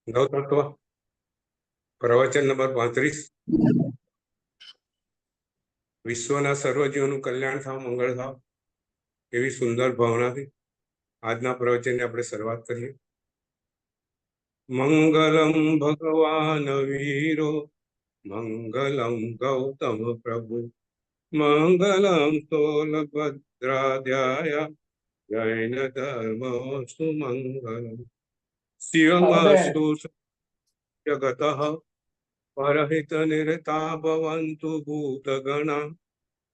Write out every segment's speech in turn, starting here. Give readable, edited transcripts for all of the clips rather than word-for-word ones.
નવતત્વ પ્રવચન નંબર 35. વિશ્વના સર્વજીવોનું કલ્યાણ થાવ, મંગળ થાવ એવી સુંદર ભાવનાથી આજના પ્રવચનની આપણે શરૂઆત કરીએ. મંગલમ ભગવાન વીરો, મંગલમ ગૌતમ પ્રભુ, મંગલમ સ્થોલભદ્રાધ્યાય, જૈન ધર્મ સુમંગલમ. શિવમસ્તુ જગત પરહિત નિરતા ભવન્તુ ભૂતગણા,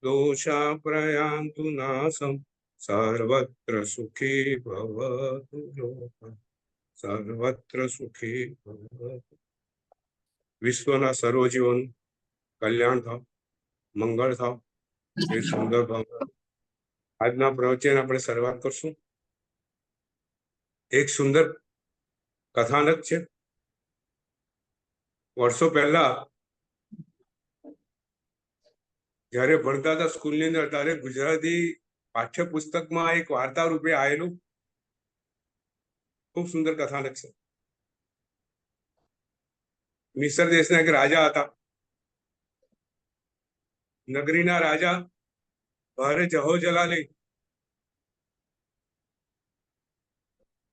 દોષા પ્રયાન્તુ નાશમ, સર્વત્ર સુખી ભવતુ લોકઃ, સર્વત્ર સુખી ભવતુ. વિશ્વના સર્વજીવોનું કલ્યાણ થાવ, મંગળ થાવ એ સુંદર ભાવના આજના પ્રવચન આપણે શરૂઆત કરશું. એક સુંદર કથાનક છે. વર્ષો પહેલા જયારે ભણતા હતા સ્કૂલની અંદર, ત્યારે ગુજરાતી પાઠ્યપુસ્તકમાં એક વાર્તા રૂપે આવેલું ખૂબ સુંદર કથાનક છે. મિસર દેશના એક રાજા હતા. નગરીના રાજા ભારે જહો જલાલી,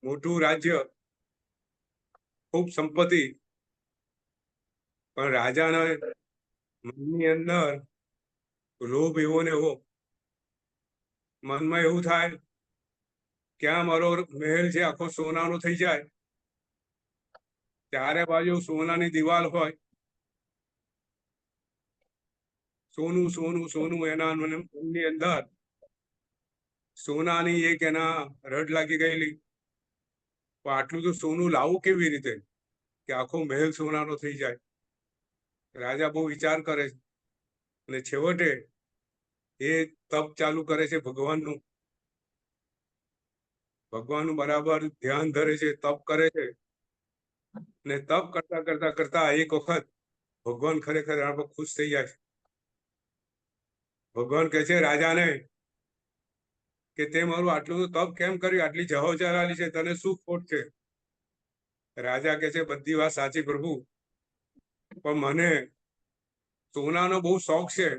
મોટું રાજ્ય, ખૂબ સંપત્તિ, પણ રાજાના મનની અંદર લોભ એવો ને એવો. મનમાં એવું થાય કે આ મારો મહેલ છે આખો સોનાનો થઈ જાય, ચારે બાજુ સોનાની દિવાલ હોય, સોનું સોનું સોનું, એના મનની અંદર સોનાની એક એના રડ લાગી ગયેલી. પણ આટલું તો સોનું લાવવું કેવી રીતે કે આખો મહેલ સોનાનો થઈ જાય. રાજા બહુ વિચાર કરે છે અને છેવટે એ તપ ચાલુ કરે છે ભગવાનનું. ભગવાનનું બરાબર ધ્યાન ધરે છે, તપ કરે છે. ને તપ કરતા કરતા કરતા એક વખત ભગવાન ખરેખર આ પર ખુશ થઈ જાય છે. ભગવાન કહે છે રાજાને કે તે મારું આટલું તપ કેમ કર્યું, આટલી જહો જલાલી છે, તને શું ખોટ છે? રાજા કહે છે બધી વાત સાચી પ્રભુ, પણ મને સોનાનો બહુ શોખ છે.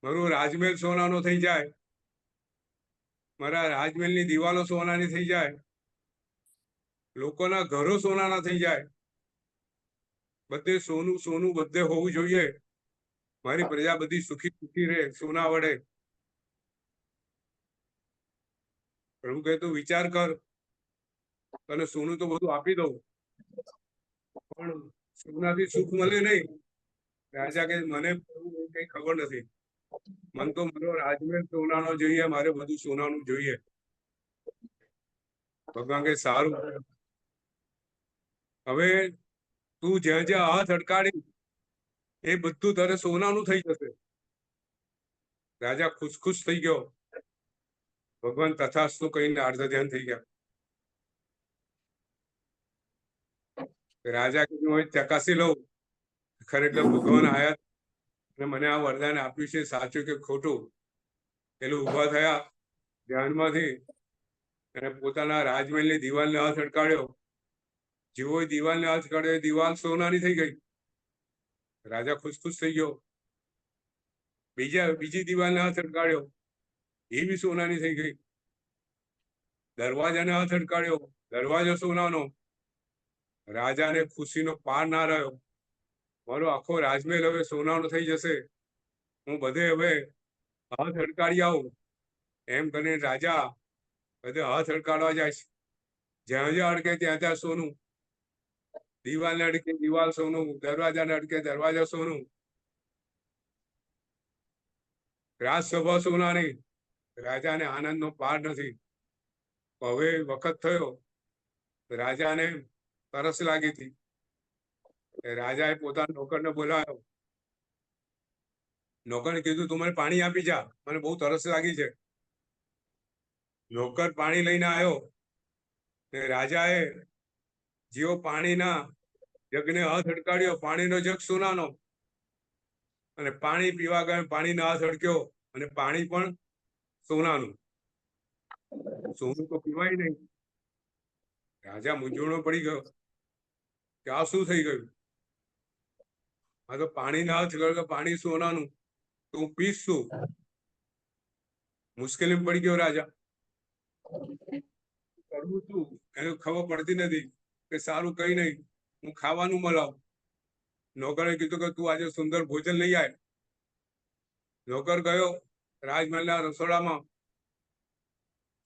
મારું રાજમહેલ સોનાનો થઈ જાય, મારા રાજમહેલની દિવાલો સોનાની થઈ જાય, લોકોના ઘરો સોનાના થઈ જાય, બધે સોનું સોનું બધે હોવું જોઈએ. મારી પ્રજા બધી સુખી સુખી રહે સોના વડે. પ્રભુ કહે તું વિચાર કર, તને સોનું તો બધું આપી દઉં, પણ સોનાથી સુખ મળે નહીં. રાજા કે મને કઈ ખબર નથી, મને તો મારો રાજમહેલ સોનાનો જોઈએ, મારે બધું સોનાનું જોઈએ. ભગવાન કે સારું, હવે તું જ્યાં જ્યાં હાથ અડકાડી એ બધું તારે સોનાનું થઈ જશે. રાજા ખુશ થઈ ગયો. ભગવાન તથાસ્તુ કહીને આર્ધ ધ્યાન થઈ ગયા. રાજા કીધું ચકાસી લઉં ખરેખર ભગવાન આયા અને મને આ વરદાન આપ્યું છે, સાચું કે ખોટું. પેલું ઉભા થયા ધ્યાનમાંથી અને પોતાના રાજમહેલની દિવાલને હાથ અડકાડ્યો. જેવો દિવાલને હાથ અડકાડ્યો, દિવાલ સોનાની થઈ ગઈ. રાજા ખુશ થઈ ગયો. બીજી દિવાલને હાથ અડકાડ્યો, એ બી સોનાની થઈ ગઈ. દરવાજાને હાથ અડકાડ્યો, દરવાજો સોનાનો. રાજાને ખુશીનો પાર ના રહ્યો. મારો આખો રાજમહેલ હવે સોનાનો થઈ જશે, હું બધે હવે હાથ અડકાડી આવું. એમ કરીને રાજા બધે હાથ અડકાડવા જાય છે. જ્યાં જ્યાં અડકે ત્યાં ત્યાં સોનું. દિવાલને અડકે દિવાલ સોનું, દરવાજાને અડકે દરવાજા સોનું. રાજસભા સોનાની. રાજાને આનંદનો પાર નથી. હવે વખત થયો, રાજાને તરસ લાગી હતી. રાજાએ પોતાના નોકરને બોલાવ્યો. નોકરને કીધું તું મને પાણી આપી જા, મને બહુ તરસ લાગી છે. નોકર પાણી લઈને આવ્યો. રાજાએ જેવો પાણીના જગને હાથ અડકાડ્યો, પાણીનો જગ સોનાનો, અને પાણી પીવા ગયો, પાણીનો હાથ અડક્યો અને પાણી પણ સોનાનું. સોનું તો પીવાય નહીં. રાજા મૂંઝવણમાં પડી ગયો. કે આ શું થઈ ગયું, આ તો પાણી ના જ પાણી સોનાનું, તો હું પીશ શું? મુશ્કેલીમાં પડી ગયો રાજા. કરવું શું એને ખબર પડતી નથી કે સારું કઈ નહીં, હું ખાવાનું મળાવું. નોકરે કીધું કે તું આજે સુંદર ભોજન લઈ આય. નોકર ગયો રાજમહેલના રસોડામાં,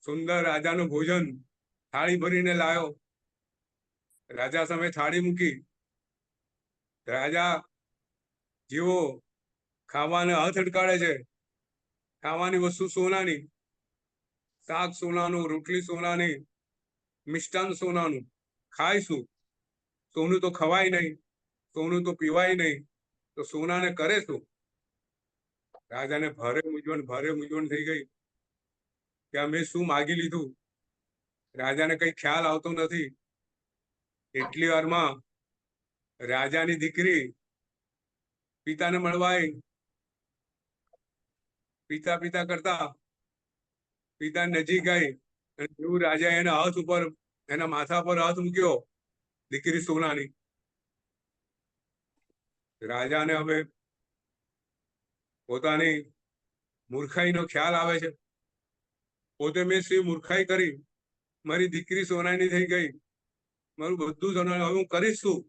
સુંદર રાજાનું ભોજન થાળી ભરીને લાવ્યો. રાજા સામે થાળી મૂકી. રાજા જેવો ખાવાને હાથ અટકાડે છે, ખાવાની વસ્તુ સોનાની, શાક સોનાનું, રોટલી સોનાની, મિષ્ટાન સોનાનું, ખાઈશું. સોનું તો ખવાય નહીં, સોનું તો પીવાય નહીં, તો સોનાને કરે શું? રાજાને ભારે મૂંઝવણ થઈ ગઈ કે અમે શું માગી લીધું. રાજાને કઈ ખ્યાલ આવતો નથી. એટલી વારમાં રાજાની દીકરી પિતાને મળવા આવી. પિતા પિતા કરતા પિતા નજીક આવી અને જેવું રાજા એના હાથ ઉપર, એના માથા પર હાથ મૂક્યો, દીકરી સોનાની. રાજાને હવે પોતાની મૂર્ખાઈનો ખ્યાલ આવે છે. પોતે મેં શી મૂર્ખાઈ કરી, મારી દીકરી સોનાની થઈ ગઈ, મારું બધું સોનાનું, હવે હું કરીશ શું?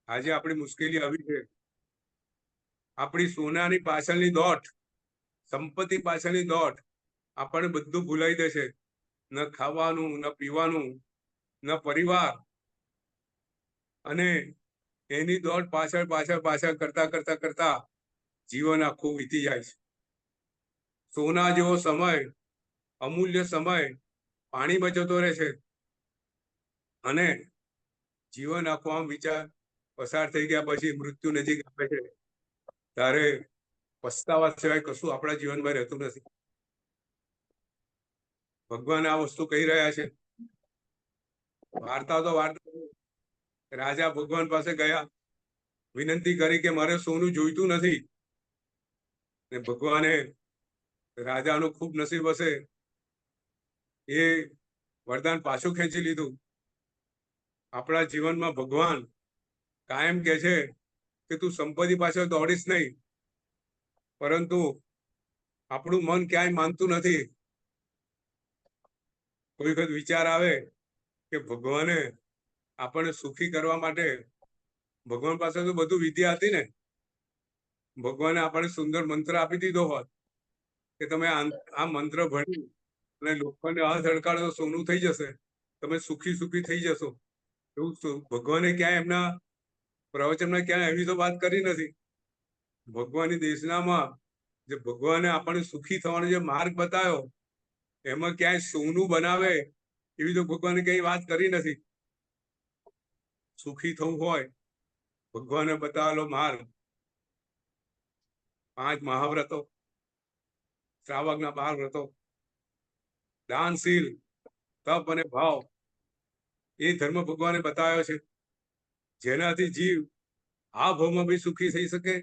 આજે આપણી મુશ્કેલી આવી છે. આપણી સોનાની પાછળની દોટ, સંપત્તિ પાછળની દોટ આપણને બધું ભૂલાઈ દેશે. ન ખાવાનું, ન પીવાનું, ન પરિવાર, અને એની દોટ પાછળ કરતા જીવન આખું વીતી જાય છે. સોના જેવો સમય, અમૂલ્ય સમય પાણીમાં જતો રહે છે, અને જીવન આખું આમ વિચાર પસાર થઈ ગયા પછી મૃત્યુ નજીક આવે છે ત્યારે પસ્તાવા સિવાય કશું આપણા જીવનમાં રહેતું નથી. ભગવાન આ વસ્તુ કહી રહ્યા છે. વાર્તા રાજા ભગવાન પાસે ગયા, વિનંતી કરી કે મારે સોનું જોઈતું નથી. ને ભગવાને રાજાનું ખૂબ નસીબ હશે, એ વરદાન પાછું ખેંચી લીધું. આપણા જીવનમાં ભગવાન કાયમ કહે છે કે તું સંપત્તિ પાછળ દોડીશ નહીં, પરંતુ આપણું મન ક્યાંય માનતું નથી. કોઈ વખત વિચાર આવે કે ભગવાને આપણને સુખી કરવા માટે, ભગવાન પાસે તો બધું વિદ્યા હતી ને, ભગવાને આપણને સુંદર મંત્ર આપી દીધો હોત કે તમે આ મંત્ર ભણી અને લોકોને હાથ અડકાડો તો સોનું થઈ જશે, તમે સુખી થઈ જશો. એવું ભગવાને ક્યાંય એમના પ્રવચનમાં ક્યાંય એવી તો વાત કરી નથી. ભગવાનની દેશનામાં જે ભગવાને આપણને સુખી થવાનો જે માર્ગ બતાવ્યો, એમાં ક્યાંય સોનું બનાવે એવી તો ભગવાને કઈ વાત કરી નથી. સુખી થવું હોય ભગવાને બતાવેલો માર્ગ, 5 મહાવ્રતો, શ્રાવકના 12 વ્રતો, દાનશીલ, તપ અને ભાવ, એ ધર્મ ભગવાને બતાવ્યો છે, જેનાથી જીવ આ ભાવમાં બી સુખી થઈ શકે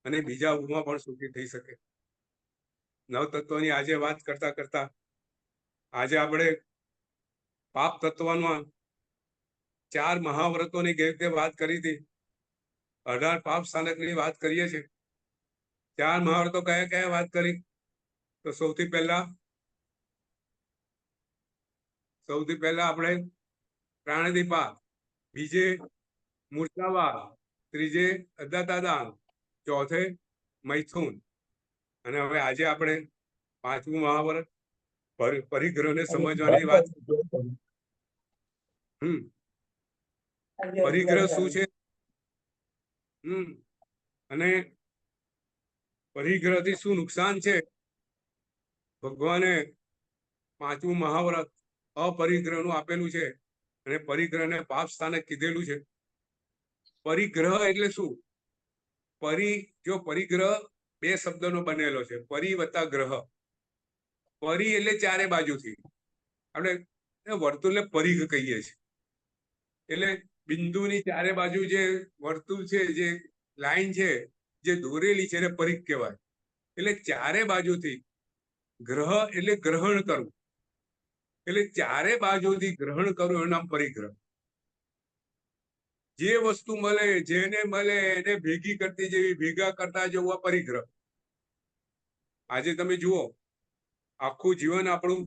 અને બીજા ભાવમાં પણ સુખી થઈ શકે. નવતત્વની આજે વાત કરતા આજે આપણે પાપ તત્વમાં 4 મહાવ્રતોની ગેરતે વાત કરી હતી. 18 પાપ સ્થાનકની વાત કરીએ છીએ. 4 મહાવ્રતો કયા વાત કરી? તો સૌથી પહેલા આપણે પ્રાણદીપાત, બીજે મૂર્છાવાદ, ત્રીજે અદાતાદાન, ચોથે મૈથુન, અને હવે આજે આપણે 5મું મહાવ્રત પરિગ્રહને સમજવાની વાત. પરિગ્રહ શું છે? અને પરિગ્રહથી શું નુકસાન છે? ભગવાને 5મું મહાવ્રત અપરિગ્રહનું આપેલું છે, અને પરિગ્રહને પાપ સ્થાનક કીધેલું છે. પરિગ્રહ એટલે શું? પરિગ્રહ 2 શબ્દનો બનેલો છે, પરી વત્તા ગ્રહ. પરી એટલે ચારે બાજુથી, આપણે વર્તુળને પરિઘ કહીએ છીએ. એટલે બિંદુની ચારે બાજુ જે વર્તુળ છે, જે લાઈન છે, જે દોરેલી છે, એને પરિઘ કહેવાય. એટલે ચારે બાજુથી ગ્રહ એટલે ગ્રહણ કરવું. એટલે ચારે બાજુથી ગ્રહણ કરવું એનું નામ પરિગ્રહ. જે વસ્તુ મળે જેને મળે એને ભેગી કરતી જેવી ભેગા કરતા જવું આ પરિગ્રહ. આજે તમે જુઓ આખું જીવન આપણું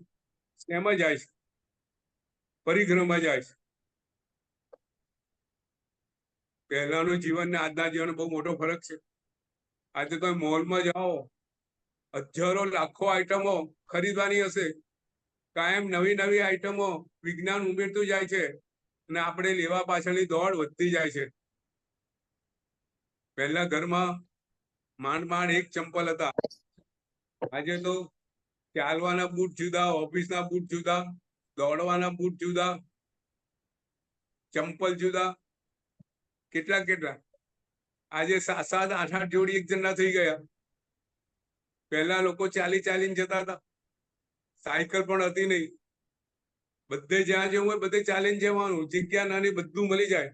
શેમાં જાય છે? પરિગ્રહમાં જાય છે. પહેલાનું જીવન ને આજના જીવન બહુ મોટો ફરક છે. આજે તમે મોલમાં જાઓ, હજારો લાખો આઈટમો ખરીદવાની હશે, કાયમ નવી નવી આઈટમો વિજ્ઞાન ઉમેરતું જાય છે અને આપણે લેવા પાછળની દોડ વધતી જાય છે. પહેલા ઘરમાં માંડ માંડ એક ચંપલ હતા, આજે તો ચાલવાના બૂટ જુદા, ઓફિસના બૂટ જુદા, દોડવાના બૂટ જુદા, ચંપલ જુદા, કેટલા કેટલા. આજે 7-7, 8-8 જોડી એક જણના થઈ ગયા. પહેલા લોકો ચાલીને જતા હતા, સાયકલ પણ હતી નહીં. બધે જ્યાં જવું હોય બધે ચાલીને જવાનું, જગ્યા નાની બધું મળી જાય.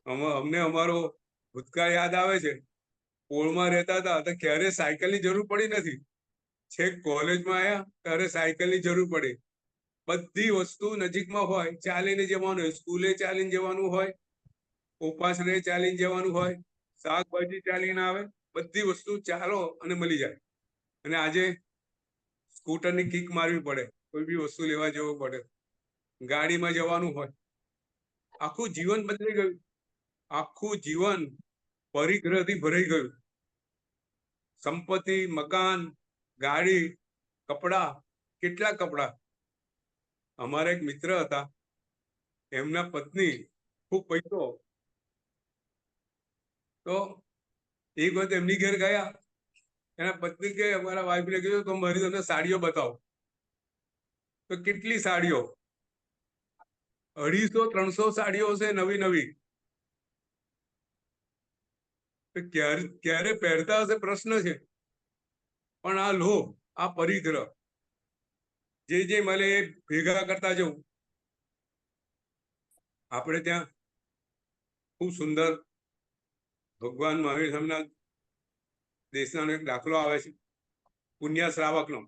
અમને અમારો ભૂતકાળ યાદ આવે છે. પોળમાં રહેતા હતા તો ક્યારે સાયકલની જરૂર પડી નથી. છેક કોલેજમાં આવ્યા ત્યારે સાયકલની જરૂર પડી. બધી વસ્તુ નજીકમાં હોય, ચાલીને જવાનું હોય, સ્કૂલે ચાલીને જવાનું હોય, ઉપાસને ચાલીને જવાનું હોય, શાકભાજી ચાલીને આવે, બધી વસ્તુ ચાલો અને મળી જાય. અને આજે સ્કૂટરની કિક મારવી પડે, કોઈ બી વસ્તુ લેવા જવું પડે, ગાડીમાં જવાનું હોય. આખું જીવન બદલાઈ ગયું. આખું જીવન પરિગ્રહથી ભરાઈ ગયું. સંપત્તિ, મકાન, ગાડી, કપડા, કેટલા કપડા. અમારા એક મિત્ર હતા, એમના પત્ની ખૂબ પૈસો, તો એક વખત એમની ઘેર ગયા. એના પત્ની કે અમારા વાઈફને કીધું તો મારી તમને સાડીઓ બતાવો. તો કેટલી સાડીઓ, 250-300 સાડીઓ છે નવી નવી. ક્યારે પહેરતા હશે પ્રશ્ન છે. પણ આ લોભ, આ પરિગ્રહ, જે મળે એ ભેગા કરતા જવું. આપણે ત્યાં ખૂબ સુંદર ભગવાન મહાવીર સ્વામીના દેશનો એક દાખલો આવે છે, પુણ્ય શ્રાવકનો.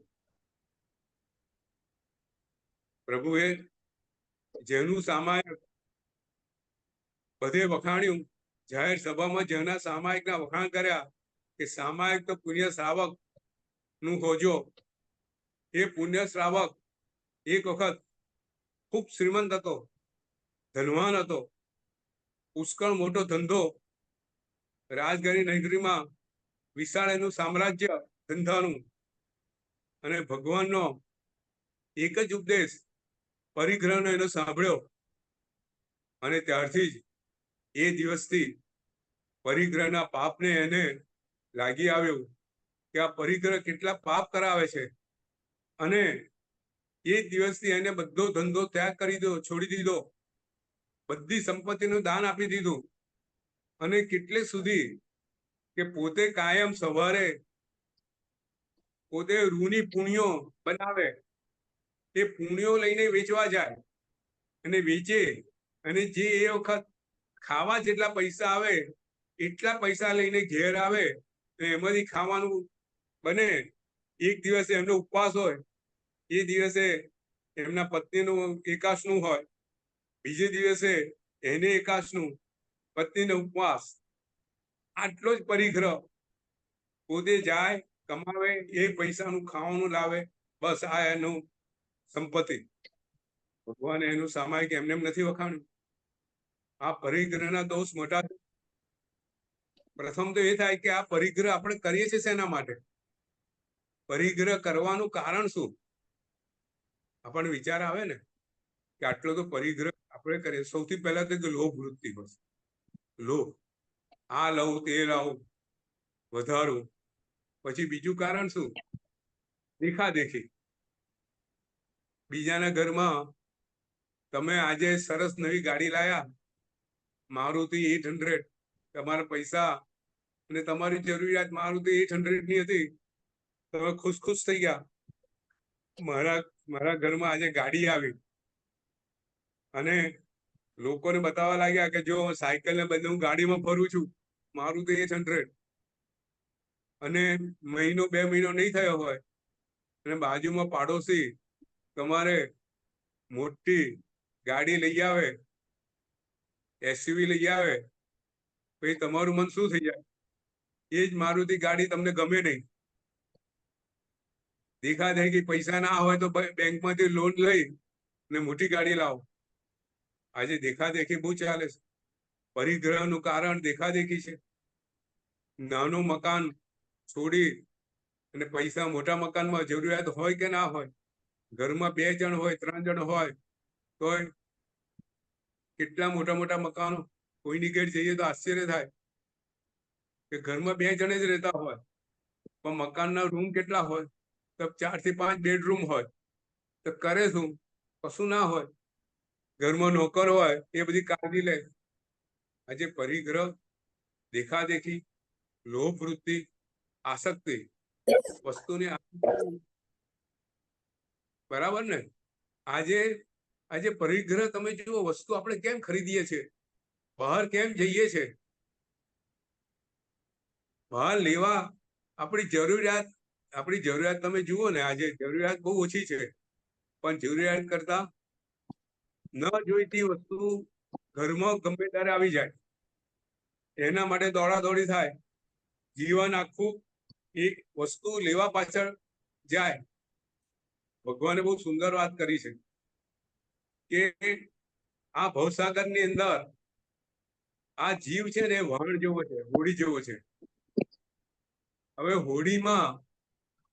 પ્રભુએ જેનું સામાયિક બધે વખાણ્યું, જાહેર સભામાં જેના સામાયિકના વખાણ કર્યા કે સામાયિક તો પુણ્ય શ્રાવક નું હોજો. એ પુણ્ય શ્રાવક એક વખત ખૂબ શ્રીમંત હતો, ધનવાન હતો, પુષ્કળ મોટો ધંધો, રાજગરી નગરીમાં વિશાળ એનું સામ્રાજ્ય ધંધાનું. અને ભગવાનનો એક જ ઉપદેશ પરિગ્રહનો એનો સાંભળ્યો અને ત્યારથી જ એ દિવસથી પરિગ્રહના પાપને એને લાગી આવ્યું કે આ પરિગ્રહ કેટલા પાપ કરાવે છે. અને એ દિવસથી એને બધો ધંધો ત્યાગ કરી દીધો, છોડી દીધો, બધી સંપત્તિનું દાન આપી દીધું. અને કેટલે સુધી કે પોતે કાયમ સવારે પોતે રૂની પુણ્યો બનાવે, એ પુણ્યો લઈને વેચવા જાય અને વેચે. અને જે એ વખત ખાવા જેટલા પૈસા આવે એટલા પૈસા લઈને ઘેર આવે, એમાંથી ખાવાનું બને. એક દિવસે એમનો ઉપવાસ હોય, એ દિવસે એમના પત્નીનું એકાશનું હોય, બીજે દિવસે એને એકાશનું, પત્નીનો ઉપવાસ. આટલો જ પરિગ્રહ. પોતે જાય, કમાવે, એ પૈસાનું ખાવાનું લાવે, બસ આ એનું સંપત્તિ. ભગવાને એનું સામાયિક એમને નથી વખાણ્યું. આ પરિગ્રહના દોષ મોટા. પ્રથમ તો એ થાય કે આ પરિગ્રહ આપણે કરીએ છીએ શેના માટે? પરિગ્રહ કરવાનું કારણ શું? આપણને વિચાર આવે ને કે આટલો તો પરિગ્રહ આપણે કરીએ. સૌથી પહેલા તો લોભ વૃત્તિ બસ. લોભ, આ લઉં તે લાવું, વધારું. પછી બીજું કારણ શું? દેખાદેખી. બીજાના ઘરમાં તમે આજે સરસ નવી ગાડી લાયા, મારુતિ 800, તમારા પૈસા અને તમારી જરૂરિયાત મારુતિ 800 ની હતી, તમે ખુશ થઈ ગયા. મારા ઘરમાં આજે ગાડી આવી અને લોકોને બતાવવા લાગ્યા કે જો સાયકલ ને બદલે હું ગાડીમાં ફરું છું, મારુતિ 800. અને મહિનો 2 મહિનો નહીં થયો હોય અને બાજુમાં પાડોશી તમારે મોટી ગાડી લઈ આવે, એસયુવી લઈ આવે, પછી તમારું મન શું થઈ જાય? એ જ મારુતિ ગાડી તમને ગમે નહીં. દેખાદેખી પૈસા ના હોય તો બેંકમાંથી લોન લઈ ને મોટી ગાડી લાવો. આજે દેખાદેખી બહુ ચાલે છે. પરિગ્રહનું કારણ દેખાદેખી છે. નાનું મકાન છોડી અને પૈસા મોટા મકાનમાં જરૂરિયાત હોય કે ના હોય, ઘરમાં 2 જણ હોય 3 જણ હોય તોય કેટલા મોટા મોટા મકાનો. કોઈની ઘેર જઈએ તો આશ્ચર્ય થાય કે ઘરમાં 2 જણ જ રહેતા હોય, પણ મકાનના રૂમ કેટલા હોય? તો 4 થી 5 બેડરૂમ હોય. તો કરે શું? કશું ના હોય. ઘરમાં નોકર હોય, એ બધી કાળજી લે. આજે પરિગ્રહ, દેખાદેખી, લોભ વૃત્તિ, આસક્તિ, વસ્તુની બરાબર ને? આજે પરિગ્રહ તમે જુઓ, વસ્તુ આપણે કેમ ખરીદીએ છીએ, બહાર કેમ જઈએ છે? બહાર લેવા આપણી જરૂરિયાત તમે જુઓ ને, આજે જરૂરિયાત બહુ ઓછી છે, પણ જરૂરિયાત કરતા ન જોઈતી વસ્તુ ઘરમાં ગમે ત્યારે આવી જાય. એના માટે દોડાદોડી થાય. જીવન આખું એક વસ્તુ લેવા પાછળ જાય. ભગવાને બહુ સુંદર વાત કરી છે કે આ ભવસાગરની અંદર આ જીવ છે ને, વહાણ જેવો છે, હોડી જેવો છે. હવે હોડીમાં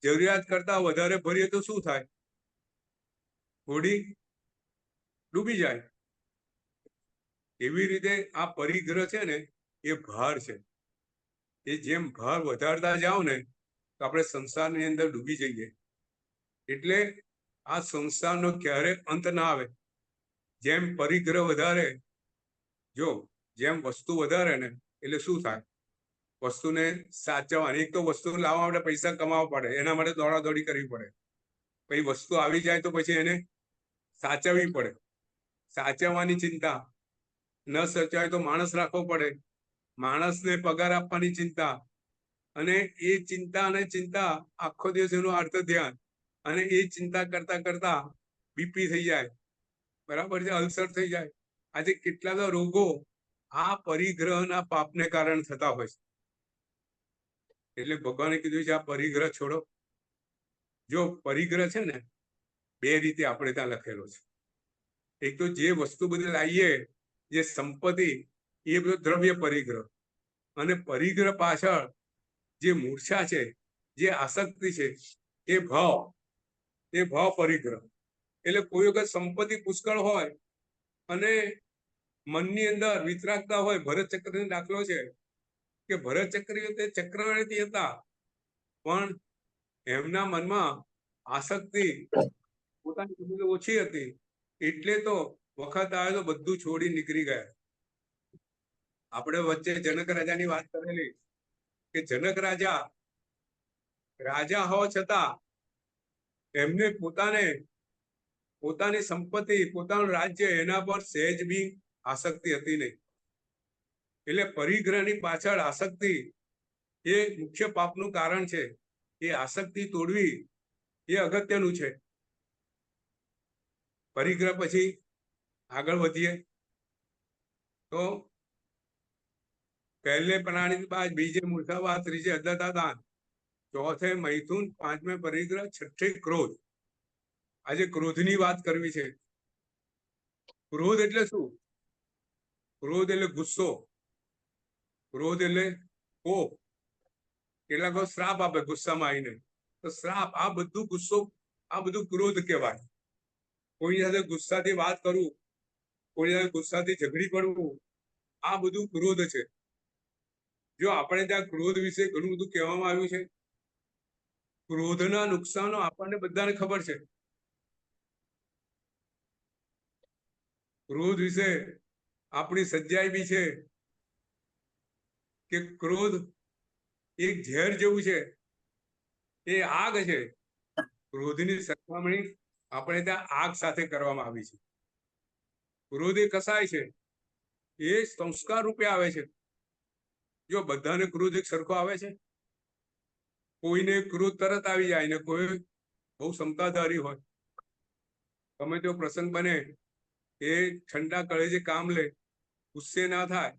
જરૂરિયાત કરતા વધારે ભરીએ તો શું થાય? હોડી ડૂબી જાય. એવી રીતે આ પરિગ્રહ છે ને, એ ભાર છે. એ જેમ ભાર વધારતા જાઓ ને, તો આપણે સંસારની અંદર ડૂબી જઈએ. એટલે આ સંસારનો ક્યારે અંત ના આવે. જેમ પરિગ્રહ વધારે, જેમ વસ્તુ વધારે ને, એટલે શું થાય? વસ્તુને સાચવવાની. એક તો વસ્તુ લાવવા માટે પૈસા કમાવા પડે, એના માટે દોડાદોડી કરવી પડે. પછી વસ્તુ આવી જાય તો પછી એને સાચવવી પડે. સાચવવાની ચિંતા. ન સચવાય તો માણસ રાખવો પડે, માણસને પગાર આપવાની ચિંતા. અને એ ચિંતા આખો દિવસ એનું અર્થ ધ્યાન. અને એ ચિંતા કરતા કરતા બીપી થઈ જાય, બરાબર છે, અલ્સર થઈ જાય. આજે કેટલા રોગો આ પરિગ્રહના પાપને કારણે થતા હોય છે. એટલે ભગવાને કીધું છે આ પરિગ્રહ છોડો. જો પરિગ્રહ છે ને, 2 રીતે આપણે ત્યાં લખેલો છે. એક તો જે વસ્તુ બધી લાવીએ, જે સંપત્તિ, એ બધો દ્રવ્ય પરિગ્રહ. અને પરિગ્રહ પાછળ જે મૂર્છા છે, જે આસક્તિ છે, એ ભાવ પરિગ્રહ. એટલે કોઈ વખત સંપત્તિ પુષ્કળ હોય અને મનની અંદર વિતરાગતા હોય. ભરત ચક્રનો દાખલો છે કે ભરત ચક્રવર્તી હતા, પણ એમના મનમાં આસક્તિ પોતાની ઓછી હતી. એટલે તો વખત આવે તો બધું છોડી નીકળી ગયા. આપણે વચ્ચે જનક રાજાની વાત કરેલી કે જનક રાજા હોવા છતાં એમને પોતાની સંપત્તિ, પોતાનું રાજ્ય, એના પર સહેજ બી આસક્તિ હતી નહીં. એટલે પરિગ્રહની પાછળ આસક્તિ એ મુખ્ય પાપનું કારણ છે. એ આસક્તિ તોડવી એ અગત્યનું છે. પરિગ્રહ પછી આગળ વધીએ તો પહેલે પ્રાણી બાદ, બીજે મૂર્છાવાદ, ત્રીજે અદતાદાન, ચોથે મૈથુન, 5મે પરિગ્રહ, 6ઠે ક્રોધ. આજે ક્રોધની વાત કરવી છે. ક્રોધ એટલે શું? ક્રોધ એટલે ગુસ્સો. ક્રોધ એટલે કોપ. કેટલાક શ્રાપ આપે ગુસ્સામાં આવીને, તો શ્રાપ, આ બધું ગુસ્સો, આ બધું ક્રોધ કહેવાય. કોઈ સાથે ગુસ્સાથી વાત કરવું, કોઈ સાથે ગુસ્સાથી ઝઘડી પડવું, આ બધું ક્રોધ છે. જો આપણે ત્યાં ક્રોધ વિશે ઘણું બધું કહેવામાં આવ્યું છે. ક્રોધના નુકસાનો આપણને બધાને ખબર છે. ક્રોધ વિશે આપણી સચ્ચાઈ બી છે કે ક્રોધ એક ઝેર જેવું છે, એ આગ છે. ક્રોધની સરખામણી આપણે ત્યાં આગ સાથે કરવામાં આવી છે. ક્રોધ એ કસાય છે, એ સંસ્કાર રૂપે આવે છે. જો બધાને ક્રોધ એક સરખો આવે છે? કોઈને ક્રોધ તરત આવી જાય ને કોઈ બહુ ક્ષમતાધારી હોય ગમે તેવો પ્રસંગ બને એ ઠંડા કળેજે કામ લે, ગુસ્સે ના થાય.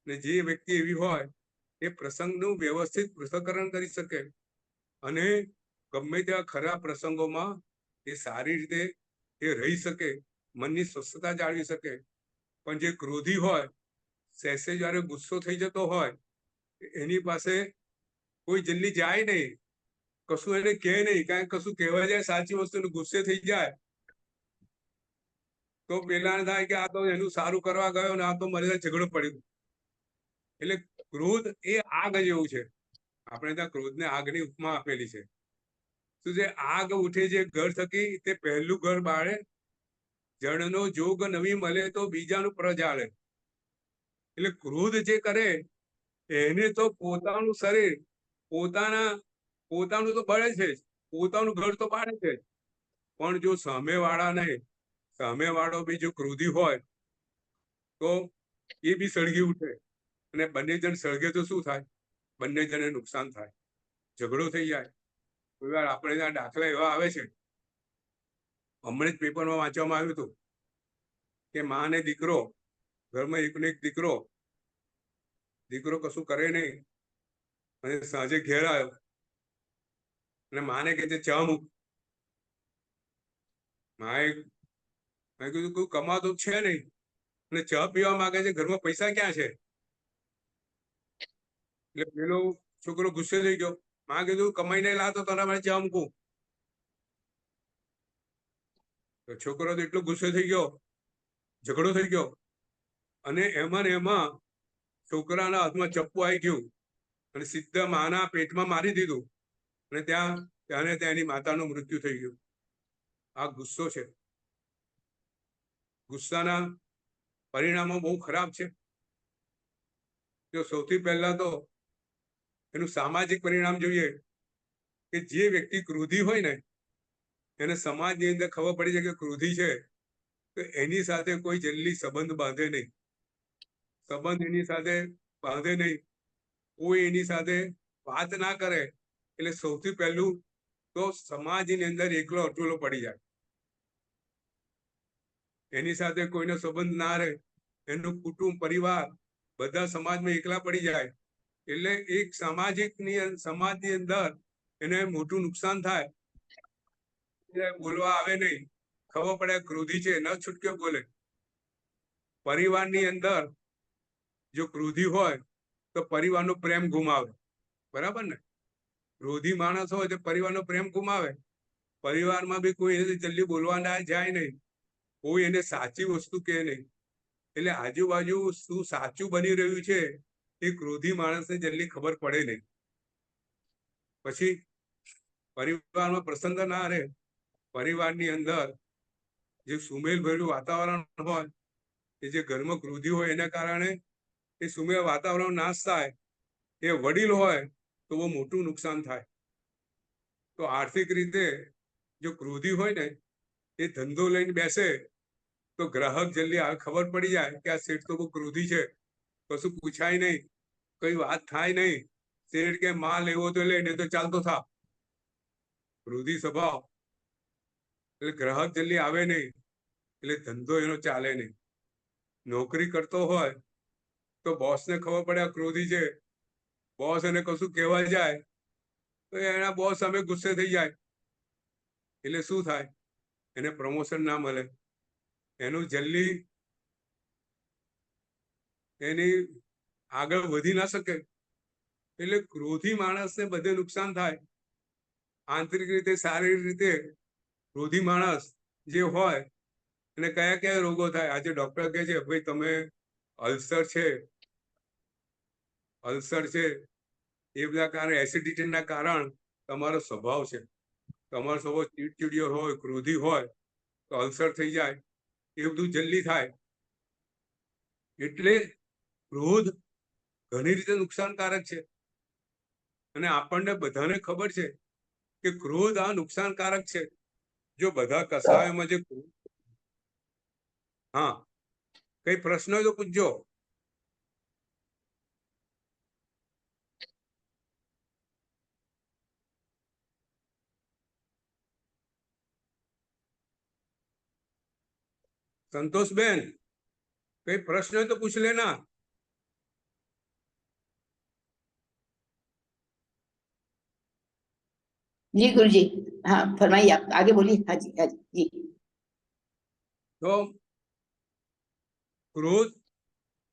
ને જે વ્યક્તિ એવી હોય એ પ્રસંગનું વ્યવસ્થિત પૃથ્થકરણ કરી શકે અને ગમે તેવા ખરા પ્રસંગોમાં એ સારી રીતે એ રહી શકે, મનની સ્વસ્થતા જાળવી શકે. પણ જે ક્રોધી હોય, સહેસે જયારે ગુસ્સો થઈ જતો હોય, એની પાસે કોઈ જલ્દી જાય નહીં, કશું એને કહે નહીં, કારણ કશું કહેવા જાય સાચી વસ્તુ ગુસ્સે થઈ જાય તો પેલા થાય કે આ તો એનું સારું કરવા ગયો ને આ તો મારી સાથે ઝઘડો પડ્યો. એટલે ક્રોધ એ આગ જેવું છે. આપણે ત્યાં ક્રોધને આગની ઉપમા આપેલી છે. શું છે? આગ ઉઠે જે ઘર થકી તે પહેલું ઘર બાળે, જળનો જોગ નવી મળે તો બીજાનું પ્રજાળે. એટલે ક્રોધ જે કરે એને તો પોતાનું શરીર, પોતાનું તો બળે છે જ, પોતાનું ઘર તો બાળે છે. પણ જો સામેવાળા નહીં, સામેવાળો બી જો ક્રોધી હોય તો એ બી સળગી ઉઠે અને બંને જણ સળગે તો શું થાય? બંને જણને નુકસાન થાય, ઝઘડો થઈ જાય. કોઈ વાર આપણે ત્યાં દાખલા એવા આવે છે, હમણાં જ પેપરમાં વાંચવામાં આવ્યું હતું કે માં ને દીકરો, ઘરમાં એકનો એક દીકરો કશું કરે નહીં અને સાંજે ઘેર આવ્યો અને માને કે ચા મૂક. માએ કીધું કોઈ કમાતો છે નહીં અને ચા પીવા માંગે છે, ઘરમાં પૈસા ક્યાં છે? એટલે પેલો છોકરો ગુસ્સે થઈ ગયો. માં કીધું કમાઈને લાવતો તારા માટે ચા મૂકું. તો છોકરો તો એટલો ગુસ્સે થઈ ગયો, ઝઘડો થઈ ગયો અને એમાં ને એમાં છોકરાના હાથમાં ચપ્પુ આવી ગયું અને સીધા માના પેટમાં મારી દીધું અને ત્યાં એની માતાનું મૃત્યુ થઈ ગયું. આ ગુસ્સો છે. ગુસ્સાના પરિણામો બહુ ખરાબ છે. જો સૌથી પહેલા તો એનું સામાજિક પરિણામ જોઈએ કે જે વ્યક્તિ ક્રોધી હોય ને એને સમાજની અંદર ખબર પડી જાય કે ક્રોધી છે તો એની સાથે કોઈ જલ્દી સંબંધ બાંધે નહીં. સંબંધ એની સાથે બાંધે નહીં, કોઈ એની સાથે વાત ના કરે. એટલે સૌથી પહેલું તો સમાજની અંદર એકલો અટુલો પડી જાય. એની સાથે કોઈનો સંબંધ ના રહે, એનું કુટુંબ પરિવાર બધા સમાજમાં એકલા પડી જાય. એટલે એક સમાજની અંદર એને મોટું નુકસાન થાય. બોલવા આવે નહીં, ખબર પડે ક્રોધી છે, ન છૂટકે બોલે. પરિવારની અંદર જો ક્રોધી હોય તો પરિવારનો પ્રેમ ગુમાવે, બરાબર ને? ક્રોધી માણસ હોય તો પરિવારનો પ્રેમ ગુમાવે. પરિવારમાં બી કોઈ એને જલ્દી બોલવા ના જાય નહીં, કોઈ એને સાચી વસ્તુ કહે નહીં. એટલે આજુબાજુ શું સાચું બની રહ્યું છે એ ક્રોધી માણસને જલ્દી ખબર પડે નહીં. પછી પરિવારમાં પ્રસન્ન ના રહે. પરિવારની અંદર જે સુમેલ ભર્યું વાતાવરણ હોય, એ જે ઘરમાં ક્રોધી હોય એના કારણે એ સુમેળ વાતાવરણ નાશ થાય. એ વડીલ હોય તો બહુ મોટું નુકસાન થાય. તો આર્થિક રીતે જો ક્રોધી હોય ને એ ધંધો લઈને બેસે તો ગ્રાહક જલ્દી ખબર પડી જાય કે આ શેઠ તો બહુ ક્રોધી છે, કશું પૂછાય નહીં, કઈ વાત થાય નહીં. શેઠ કે માલ લેવો તો લે, નહીં તો ચાલતો થા. ક્રોધી સ્વભાવ એટલે ગ્રાહક જલ્દી આવે નહીં, એટલે ધંધો એનો ચાલે નહીં. નોકરી કરતો હોય તો બોસને ખબર પડે આ ક્રોધી છે, બોસ એને કશું કહેવા જાય તો એના બોસ સામે ગુસ્સે થઈ જાય. એટલે શું થાય? એને પ્રમોશન ના મળે, એનું જલ્દી એની આગળ વધી ના શકે. એટલે ક્રોધી માણસને બધે નુકસાન થાય. આંતરિક રીતે, શારીરિક રીતે ક્રોધી માણસ જે હોય એને કયા કયા રોગો થાય? આજે ડોક્ટર કહે છે ભાઈ તમે અલ્સર છે એ બધા કારણે, એસિડિટીના કારણ તમારો સ્વભાવ છે. તમારો સ્વભાવ ચીડચીડિયો હોય, ક્રોધી હોય તો અલ્સર થઈ જાય. એ બધું જલ્દી થાય. એટલે ક્રોધ ઘણી રીતે નુકસાનકારક છે અને આપણને બધાને ખબર છે કે ક્રોધ આ નુકસાનકારક છે. જો બધા કસાયોમાં જે હા, કઈ પ્રશ્ન હોય તો પૂછજો. संतोष बेन, कई प्रश्न है तो पूछ लेना। जी गुरुजी, हाँ फरमाइए, आप आगे बोलिए। हाँ जी, हाँ जी। तो क्रोध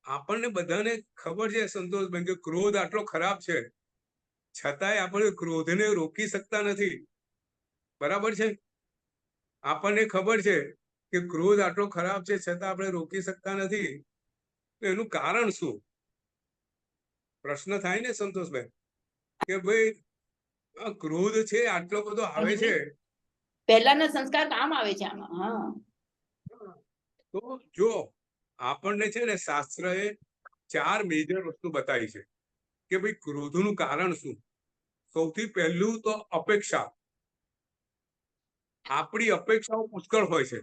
આપણને બધાને ખબર છે સંતોષબેન કે ક્રોધ આટલો ખરાબ છે, છતાંય આપણે ક્રોધને રોકી શકતા નથી, બરાબર છે? આપણને ખબર છે કે ક્રોધ આટલો ખરાબ છે, છતાં આપણે રોકી શકતા નથી, તો એનું કારણ શું? પ્રશ્ન થાય ને સંતોષભાઈ કે ભાઈ આ ક્રોધ છે આટલો બધો આવે છે, પહેલાના સંસ્કાર કામ આવે છે આમાં. હા, તો જો આપણને છે ને શાસ્ત્રએ 4 મેજર વસ્તુ બતાવી છે કે ભાઈ ક્રોધનું કારણ શું. સૌથી પહેલું તો અપેક્ષા. આપણી અપેક્ષાઓ પુષ્કળ હોય છે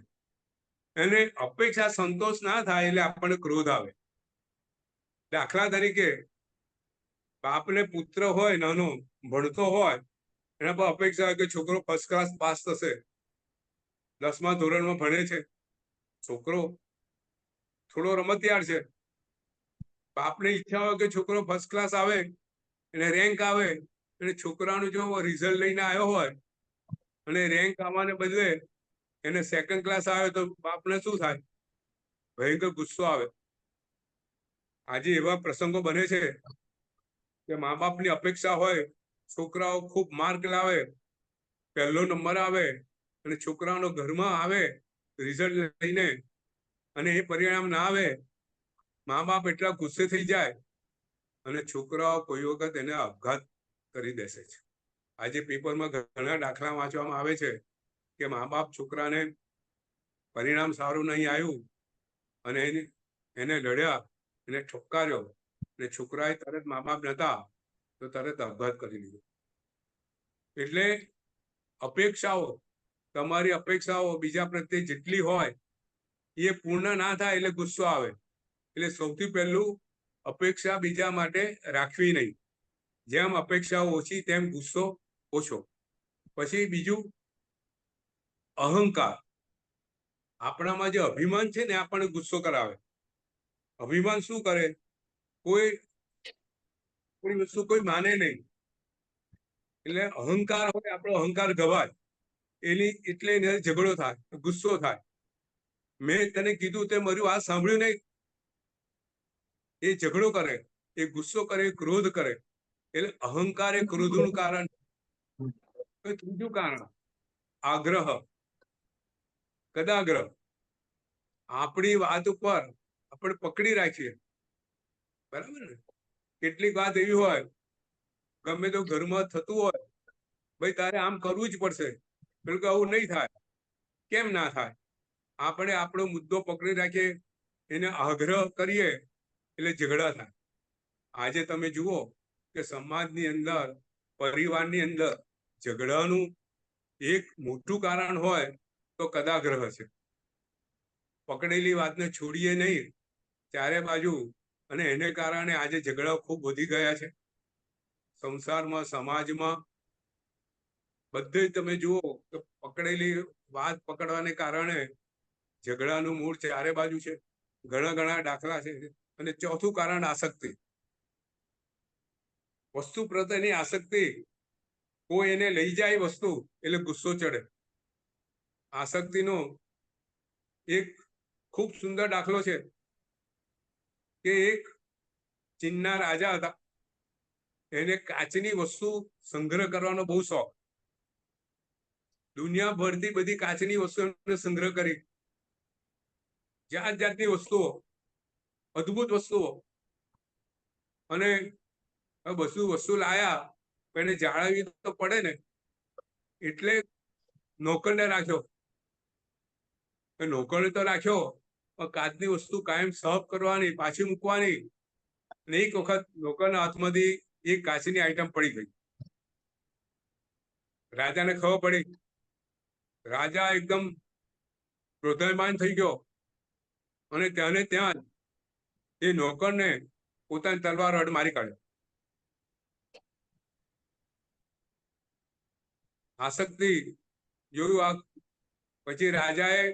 અને અપેક્ષા સંતોષ ના થાય એટલે આપણને ક્રોધ આવે. દાખલા તરીકે બાપને પુત્ર હોય નાનો ભણતો હોય, એના પર અપેક્ષા હોય કે છોકરો ફર્સ્ટ ક્લાસ પાસ થશે. 10મા ધોરણમાં ભણે છે છોકરો, થોડો રમતિયાળ છે. બાપને ઈચ્છા હોય કે છોકરો ફર્સ્ટ ક્લાસ આવે, એને રેન્ક આવે, અને છોકરાનું જો રિઝલ્ટ લઈને આવ્યો હોય અને રેન્ક આવવાને બદલે એને સેકન્ડ ક્લાસ આવે તો બાપને શું થાય? ભયંકર ગુસ્સો આવે. આજે એવા પ્રસંગો બને છે કે મા બાપની અપેક્ષા હોય છોકરાઓ ખૂબ માર્ક લાવે, પહેલો નંબર આવે, અને છોકરાઓનો ઘરમાં આવે રિઝલ્ટ લઈને અને એ પરિણામ ના આવે, મા બાપ એટલા ગુસ્સે થઈ જાય અને છોકરાઓ કોઈ વખત એને આપઘાત કરી દેશે છે. આજે પેપરમાં ઘણા દાખલા વાંચવામાં આવે છે કે મા બાપ છોકરાને પરિણામ સારું નહીં આવ્યું અને એને લડ્યા, એને ઠપકાર્યો, અને છોકરાએ તરત મા બાપ નતા તો તરત આપઘાત કરી લીધો. એટલે અપેક્ષાઓ, તમારી અપેક્ષાઓ બીજા પ્રત્યે જેટલી હોય એ પૂર્ણ ના થાય એટલે ગુસ્સો આવે. એટલે સૌથી પહેલું અપેક્ષા બીજા માટે રાખવી નહીં. જેમ અપેક્ષાઓ ઓછી તેમ ગુસ્સો ઓછો. પછી બીજું અહંકાર. આપણામાં જે અભિમાન છે ને આપણને ગુસ્સો કરાવે. અભિમાન શું કરે? કોઈ વસ્તુ કોઈ માને નહીં, એટલે અહંકાર હોય, આપણો અહંકાર ગવાય એની એટલે એને ઝઘડો થાય, ગુસ્સો થાય. મેં તને કીધું તે મારી વાત સાંભળ્યું નહીં, એ ઝઘડો કરે, એ ગુસ્સો કરે, ક્રોધ કરે. એટલે અહંકાર એ ક્રોધનું કારણ. ત્રીજું કારણ આગ્રહ, કદાગ્રહ. આપણી વાત ઉપર આપણે પકડી રાખીએ, બરાબર ને? કેટલીક વાત એવી હોય, ગમે તો ઘરમાં થતું હોય, ભાઈ તારે આમ કરવું જ પડશે, પેલું કે આવું નહીં થાય. કેમ ના થાય? આપણે આપણો મુદ્દો પકડી રાખીએ, એને આગ્રહ કરીએ એટલે ઝઘડા થાય. આજે તમે જુઓ કે સમાજની અંદર, પરિવારની અંદર ઝઘડાનું એક મોટું કારણ હોય તો કદાગ્રહ છે. પકડેલી વાતને છોડીએ નહીં ચારે બાજુ, અને એને કારણે આજે ઝઘડાઓ ખૂબ વધી ગયા છે. સંસારમાં, સમાજમાં, બધે તમે જુઓ કે પકડેલી વાત પકડવાને કારણે ઝઘડાનું મૂળ ચારે બાજુ છે. ઘણા દાખલા છે. અને ચોથું કારણ આસક્તિ. વસ્તુ પ્રત્યેની આસક્તિ. કોઈ એને લઈ જાય વસ્તુ એટલે ગુસ્સો ચડે. આસક્તિનો એક ખૂબ સુંદર દાખલો છે કે એક ચીનના રાજા હતા, એને કાચની વસ્તુ સંગ્રહ કરવાનો બહુ શોખ. દુનિયાભરથી બધી કાચની વસ્તુઓનો સંગ્રહ કરી, જાતની વસ્તુઓ, અદ્ભુત વસ્તુઓ. અને બધું વસ્તુ લાયા, એને જાળવવી તો પડે ને, એટલે નોકરને રાખ્યો. નોકરને તો રાખ્યો, પણ કાચની વસ્તુ કાયમ સાફ કરવાની, પાછી મૂકવાની. અને એક વખત નોકરના હાથમાંથી એક કાચની આઈટમ પડી ગઈ. રાજાને ખબર પડી. રાજા એકદમ ક્રોધાયમાન થઈ ગયો અને ત્યાં એ નોકરને પોતાની તલવાર વડે મારી કાઢ્યો. આસક્તિ જોયું આ. પછી રાજાએ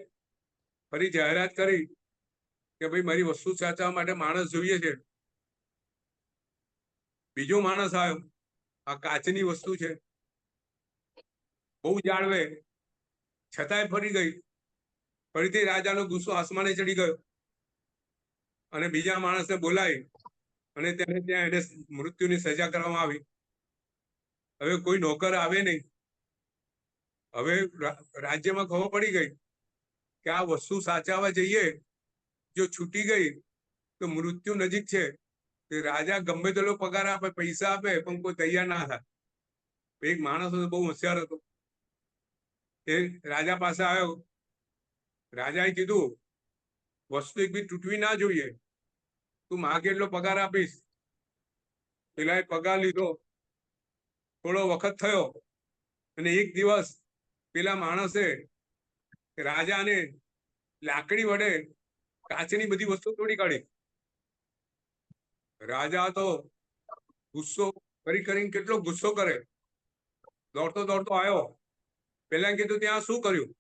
ફરી જાહેરાત કરી કે ભાઈ મારી વસ્તુ સાચવવા માટે માણસ જોઈએ છે. બીજો માણસ આવ્યો, આ કાચની વસ્તુ છે, બહુ જાળવે, છતાંય ફરી ગઈ. ફરીથી રાજાનો ગુસ્સો આસમાને ચડી ગયો અને બીજા માણસને બોલાવી અને તેને ત્યાં એને મૃત્યુની સજા કરવામાં આવી. હવે કોઈ નોકર આવે નહીં. હવે રાજ્યમાં ખબર પડી ગઈ કે આ વસ્તુ સાચવવા જઈએ, જો છૂટી ગઈ તો મૃત્યુ નજીક છે. કે રાજા ગમે તેટલો પગાર આપે, પૈસા આપે, પણ કોઈ તૈયાર ના થાય. એક માણસ હતો, બહુ હોશિયાર હતો. એ રાજા પાસે આવ્યો. રાજાએ કીધું વસ્તુ એક બી તૂટવી ના જોઈએ, તું માગે એટલો પગાર આપીશ. પેલા એ પગાર લીધો. થોડો વખત થયો અને એક દિવસ પેલા માણસે રાજાને લાકડી વડે કાચની બધી વસ્તુ તોડી કાઢી. રાજા તો ગુસ્સો કરીને કેટલો ગુસ્સો કરે, દોડતો દોડતો આવ્યો. પેલા કીધું ત્યાં શું કર્યું?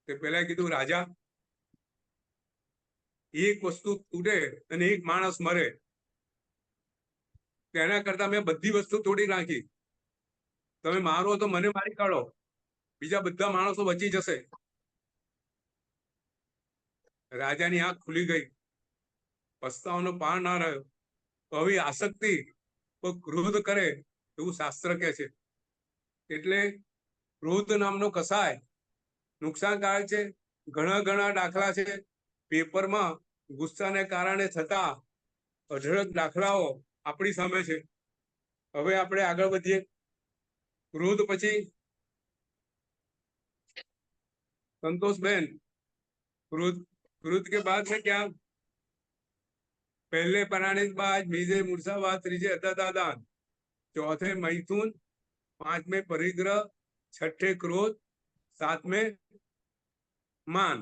તે પેલા કીધું રાજા, એક વસ્તુ તૂટે અને એક માણસ મરે, તેના કરતા મેં બધી વસ્તુ તોડી નાખી. તમે મારો તો મને મારી કાઢો, બીજા બધા માણસો બચી જશે. રાજાની આંખ ખુલી ગઈ, પસ્તાવાનો પાર ના રહ્યો. હવે આસક્તિ ક્રોધ કરે એવું શાસ્ત્ર કહે છે. એટલે ક્રોધ નામનો કસાય નુકસાનકારક છે. ઘણા દાખલા છે પેપરમાં ગુસ્સાને કારણે થતા અઢળક દાખલાઓ આપણી સામે છે. હવે આપણે આગળ વધીએ. ક્રોધ પછી संतोष बहन, क्रोध के बाद में क्या? पहले प्राणिकबाज, बीजे मूर्छावाद, त्रीजे अदादान, चौथे मैथुन, पांचवें परिग्रह, छठे क्रोध, सातवें मान.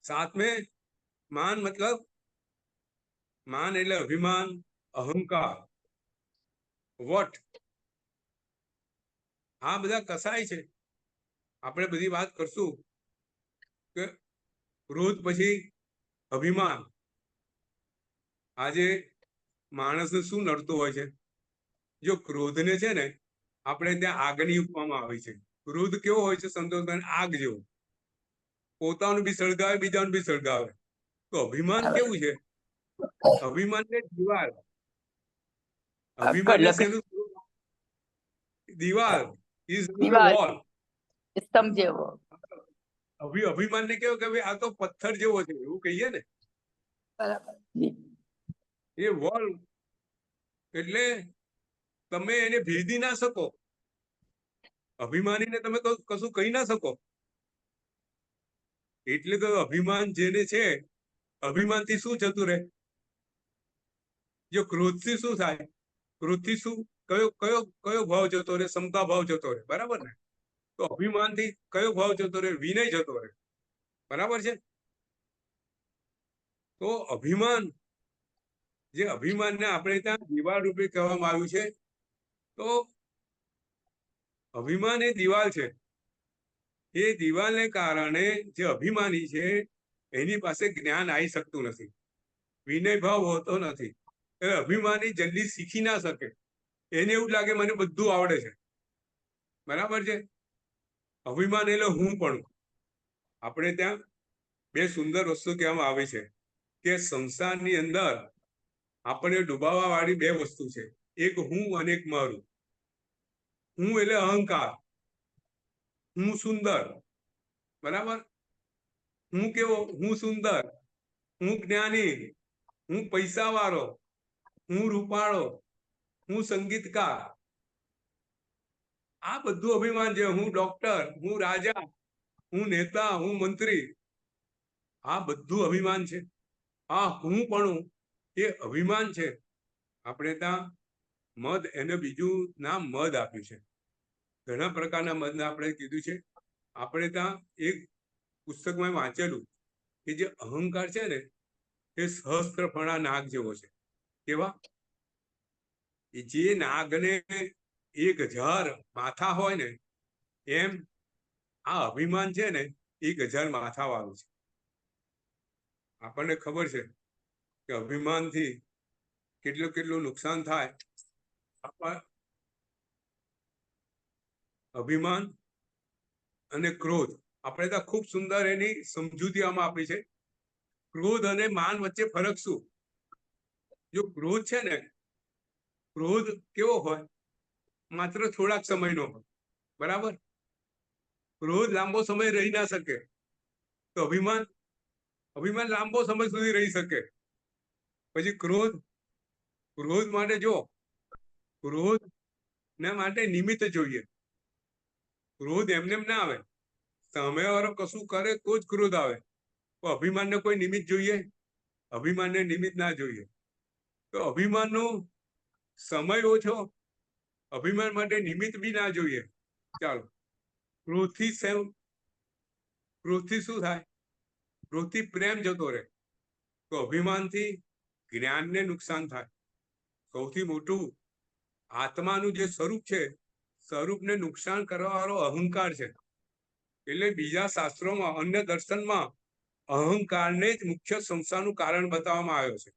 सातवें मान मतलब मान એટલે અભિમાન, અહંકાર, વટ. આ બધા કસાય છે. આપણે બધી વાત કરશું કે ક્રોધ પછી અભિમાન. આજે માણસને શું નડતું હોય છે? જો ક્રોધને છે ને આપણે ત્યાં આગની ઉપમામાં આવે છે. ક્રોધ કેવો હોય છે સંતોષબેન? આગ જેવો. પોતાનું બી સળગાવે, બીજાનું બી સળગાવે. તો અભિમાન કેવું છે? અભિમાન ને દિવાલ. અભિમાન ને શેનું? દિવાલ ઇઝ વોલ. સ્તંભ જેવો. અભિમાન ને કેવું કે ભાઈ આ તો પથ્થર જેવો છે એવું કહીએ ને. બરાબર. એ વોલ એટલે તમે એને ભેદી ના શકો. અભિમાનીને તમે કશું કહી ના શકો. એટલે તો અભિમાન જેને છે, અભિમાનથી શું જતું રહે? જો ક્રોધથી શું થાય? ક્રોધથી શું કયો ભાવ જતો રહે? સમતા ભાવ જતો રહે. બરાબર ને? તો અભિમાનથી કયો ભાવ જતો રહે? વિનય જતો રહે. બરાબર છે? તો અભિમાન, જે અભિમાનને આપણે ત્યાં દિવાલ રૂપે કહેવામાં આવ્યું છે. તો અભિમાન એ દિવાલ છે. એ દિવાલને કારણે જે અભિમાની છે એની પાસે જ્ઞાન આવી શકતું નથી, વિનય ભાવ હોતો નથી. એટલે અભિમાની જલ્દી શીખી ના શકે. એને એવું લાગે મને બધું આવડે છે. બરાબર છે? અભિમાન એટલે હું પણ. આપણે ત્યાં બે સુંદર વસ્તુ કહેવામાં આવે છે કે સંસારની અંદર આપણે ડૂબાવવા વાળી બે વસ્તુ છે, એક હું અને એક મારું. હું એટલે અહંકાર, હું સુંદર. બરાબર? હું કેવો? હું સુંદર, હું જ્ઞાની, હું પૈસા વાળો, હું રૂપાળો, હું સંગીતકાર. આ બધું અભિમાન છે. હું ડોક્ટર, હું રાજા, હું નેતા, હું મંત્રી. આ બધું અભિમાન છે. આ હું પણ એ અભિમાન છે. આપણે ત્યાં મદ, એને બીજું નામ મદ આપ્યું છે. ઘણા પ્રકારના મદને આપણે કીધું છે. આપણે ત્યાં એક પુસ્તકમાં વાંચેલું કે જે અહંકાર છે ને એ સહસ્ત્રફણા નાગ જેવો છે. કેવા? જે નાગને 1000 માથા હોય ને એમ આ અભિમાન છે ને 1,000 માથા વાળું છે. આપણને ખબર છે કે અભિમાનથી કેટલું નુકસાન થાય. અભિમાન અને ક્રોધ આપણે તો ખૂબ સુંદર એની સમજૂતી આમાં આપી છે. ક્રોધ અને માન વચ્ચે ફરક શું? જો ક્રોધ છે ને, ક્રોધ કેવો હોય? માત્ર થોડાક સમયનો હોય, બરાબર? ક્રોધ લાંબો સમય રહી ના શકે. તો અભિમાન લાંબો સમય સુધી રહી શકે. પછી ક્રોધ માટે જો ક્રોધ ને માટે નિમિત્ત જોઈએ. ક્રોધ એમને ના આવે. સામેવાળો કશું કરે તો જ ક્રોધ આવે. તો અભિમાનને કોઈ નિમિત્ત જોઈએ? અભિમાનને નિમિત્ત ના જોઈએ. તો અભિમાનનો સમય ઓછો, અભિમાન માટે નિમિત્ત બી ના જોઈએ. ચાલો, ક્રોધથી શું થાય? ક્રોધથી પ્રેમ જતો રહે. તો અભિમાનથી જ્ઞાનને નુકસાન થાય. સૌથી મોટું આત્માનું જે સ્વરૂપ છે, સ્વરૂપને નુકસાન કરવા વાળો અહંકાર છે. એટલે બીજા શાસ્ત્રોમાં, અન્ય દર્શનમાં અહંકારને જ મુખ્ય સંસારનું કારણ બતાવવામાં આવ્યો છે.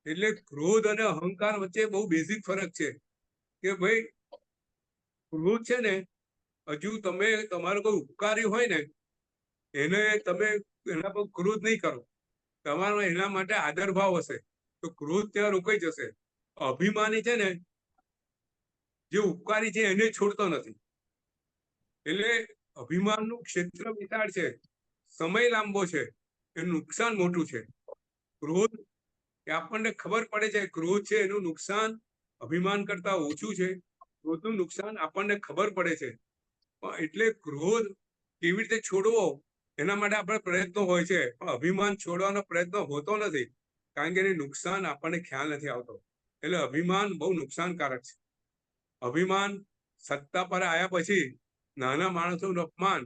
એટલે ક્રોધ અને અહંકાર વચ્ચે બહુ બેઝિક ફરક છે કે ભાઈ ક્રોધ છે ને, હજુ તમે તમારો કોઈ ઉપકારી હોય ને એને તમે એના પર ક્રોધ નહીં કરો. તમારો એના માટે આદર ભાવ હશે તો ક્રોધ ત્યાં રોકાઈ જશે. અભિમાની છે ને, જે ઉપકારી છે એને છોડતો નથી. એટલે અભિમાનનું ક્ષેત્ર વિશાળ છે, સમય લાંબો છે, એનું નુકસાન મોટું છે. ક્રોધ એ આપણને ખબર પડે છે ક્રોધ છે એનું નુકસાન અભિમાન કરતા ઓછું છે. ક્રોધનું નુકસાન આપણને ખબર પડે છે. એટલે ક્રોધ કેવી રીતે છોડવો એના માટે આપણે પ્રયત્નો હોય છે, પણ અભિમાન છોડવાનો પ્રયત્ન હોતો નથી, કારણ કે એનું નુકસાન આપણને ખ્યાલ નથી આવતો. એટલે અભિમાન બહુ નુકસાનકારક છે. અભિમાન સત્તા પર આવ્યા પછી નાના માણસોનું અપમાન,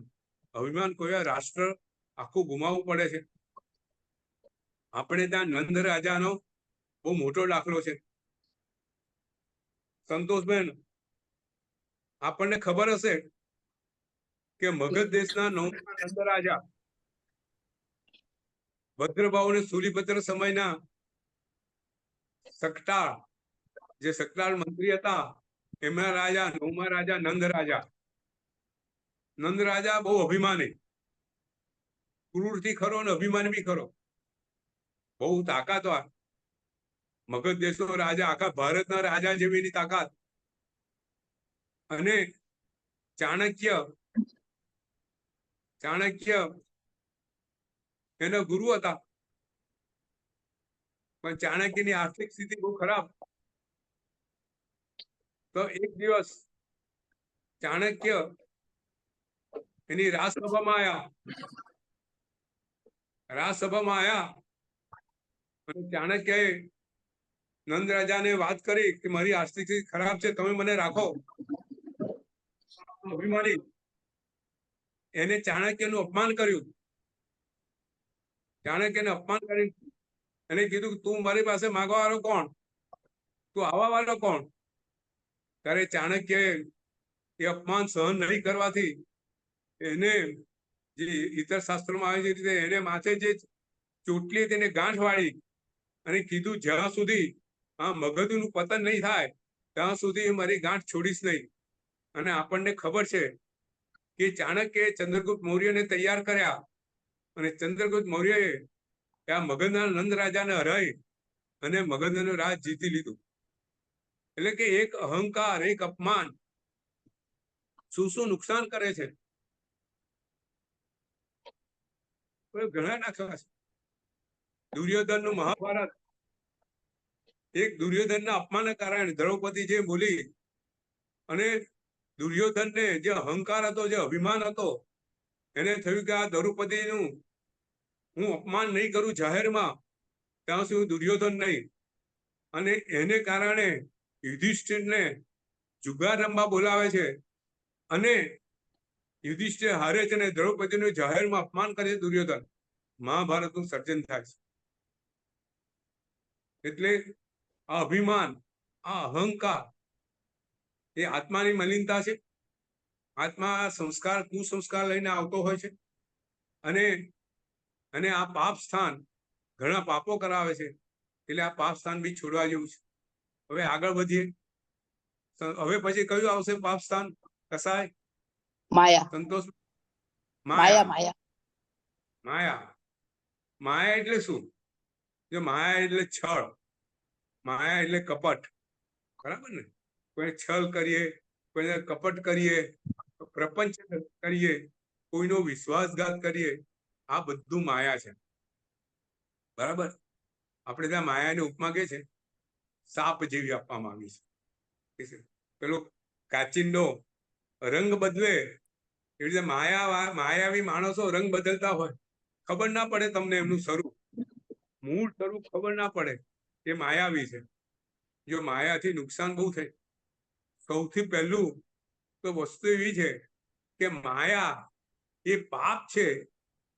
અભિમાન કોઈ રાષ્ટ્ર આખું ગુમાવવું પડે છે. આપણે ત્યાં નંદ રાજાનો બહુ મોટો દાખલો છે. સંતોષબેન, આપણને ખબર હશે કે મગધ દેશના 9મા નંદ રાજા ભદ્રભાવ અને સૂર્યભદ્ર સમયના સકટાળ, જે સકટાળ મંત્રી હતા, એમના રાજા 9મા રાજા નંદ રાજા બહુ અભિમાની, ક્રૂરથી ખરો અને અભિમાની બી ખરો, બહુ તાકાતવાર. મગધ દેશનો રાજા, આખા ભારતના રાજા જેવીની તાકાત. અને ચાણક્ય એના ગુરુ હતા, પણ ચાણક્યની આર્થિક સ્થિતિ બહુ ખરાબ. તો એક દિવસ ચાણક્ય એની રાજસભામાં આવ્યા અને ચાણક્યએ નંદ રાજાને વાત કરી કે મારી આર્થિક સ્થિતિ ખરાબ છે, તમે મને રાખો. અભિમાની એને ચાણક્યનું અપમાન કર્યું. ચાણક્યને અપમાન કરી એને કીધું તું મારી પાસે માગવા વાળો કોણ, તું આવવા વાળો કોણ? ત્યારે ચાણક્યએ એ અપમાન સહન નહીં કરવાથી એને, જે ઇતર શાસ્ત્રોમાં આવે છે, એને માથે જે ચોટલી તેને ગાંઠ વાળી અને કીધું જ્યાં સુધી આ મગધનું પતન નહીં થાય ત્યાં સુધી મારી ગાંઠ છોડીશ નહીં. અને આપણને ખબર છે કે ચાણક્યએ ચંદ્રગુપ્ત મૌર્યને તૈયાર કર્યા અને ચંદ્રગુપ્ત મૌર્યએ આ મગધના નંદ રાજાને હરાવી અને મગધનું રાજ જીતી લીધું. એટલે કે એક અહંકાર, એક અપમાન શું નુકસાન કરે છે. ઘણા દાખલા છે. દુર્યોધનનું મહાભારત, એક દુર્યોધનના અપમાનને કારણે દ્રૌપદી જે બોલી અને દુર્યોધનને જે અહંકાર હતો, જે અભિમાન હતો, એને થયું કે આ દ્રૌપદીનું હું અપમાન નહીં કરું જાહેરમાં ત્યાં સુધી દુર્યોધન નહીં. અને એને કારણે યુધિષ્ઠિરને જુગાર રમવા બોલાવે છે અને યુધિષ્ઠિર હારે છે અને દ્રૌપદીનું જાહેરમાં અપમાન કરે છે દુર્યોધન. મહાભારતનું સર્જન થાય છે. એટલે આ અભિમાન, આ અહંકાર એ આત્માની મલિનતા છે. આત્મા સંસ્કાર, કુસંસ્કાર લઈને આવતો હોય છે. અને અને આ પાપ સ્થાન ઘણા પાપો કરાવે છે, એટલે આ પાપ સ્થાન બી છોડવા જેવું છે. હવે આગળ વધીએ. હવે પછી કયું આવશે પાપ સ્થાન? કસાય, માયા, સંતોષ? માયા, માયા. માયા. માયા, માયા એટલે શું? જો માયા એટલે છળ, માયા એટલે કપટ, બરાબર ને? કોઈ છળ કરીએ, કોઈને કપટ કરીએ, પ્રપંચ કરીએ, કોઈનો વિશ્વાસઘાત કરીએ, આ બધું માયા છે, બરાબર? આપણે ત્યાં માયાની ઉપમા કે છે સાપ જેવી આપવામાં આવી છે. પેલો કાચિંડો રંગ બદલે, એવી રીતે માયાવી માણસો રંગ બદલતા હોય, ખબર ના પડે તમને એમનું સ્વરૂપ, મૂળ સ્વરૂપ ખબર ના પડે એ માયાવી છે. જો માયાથી નુકસાન બહુ થાય. સૌથી પહેલું તો વસ્તુ એવી છે કે માયા એ પાપ છે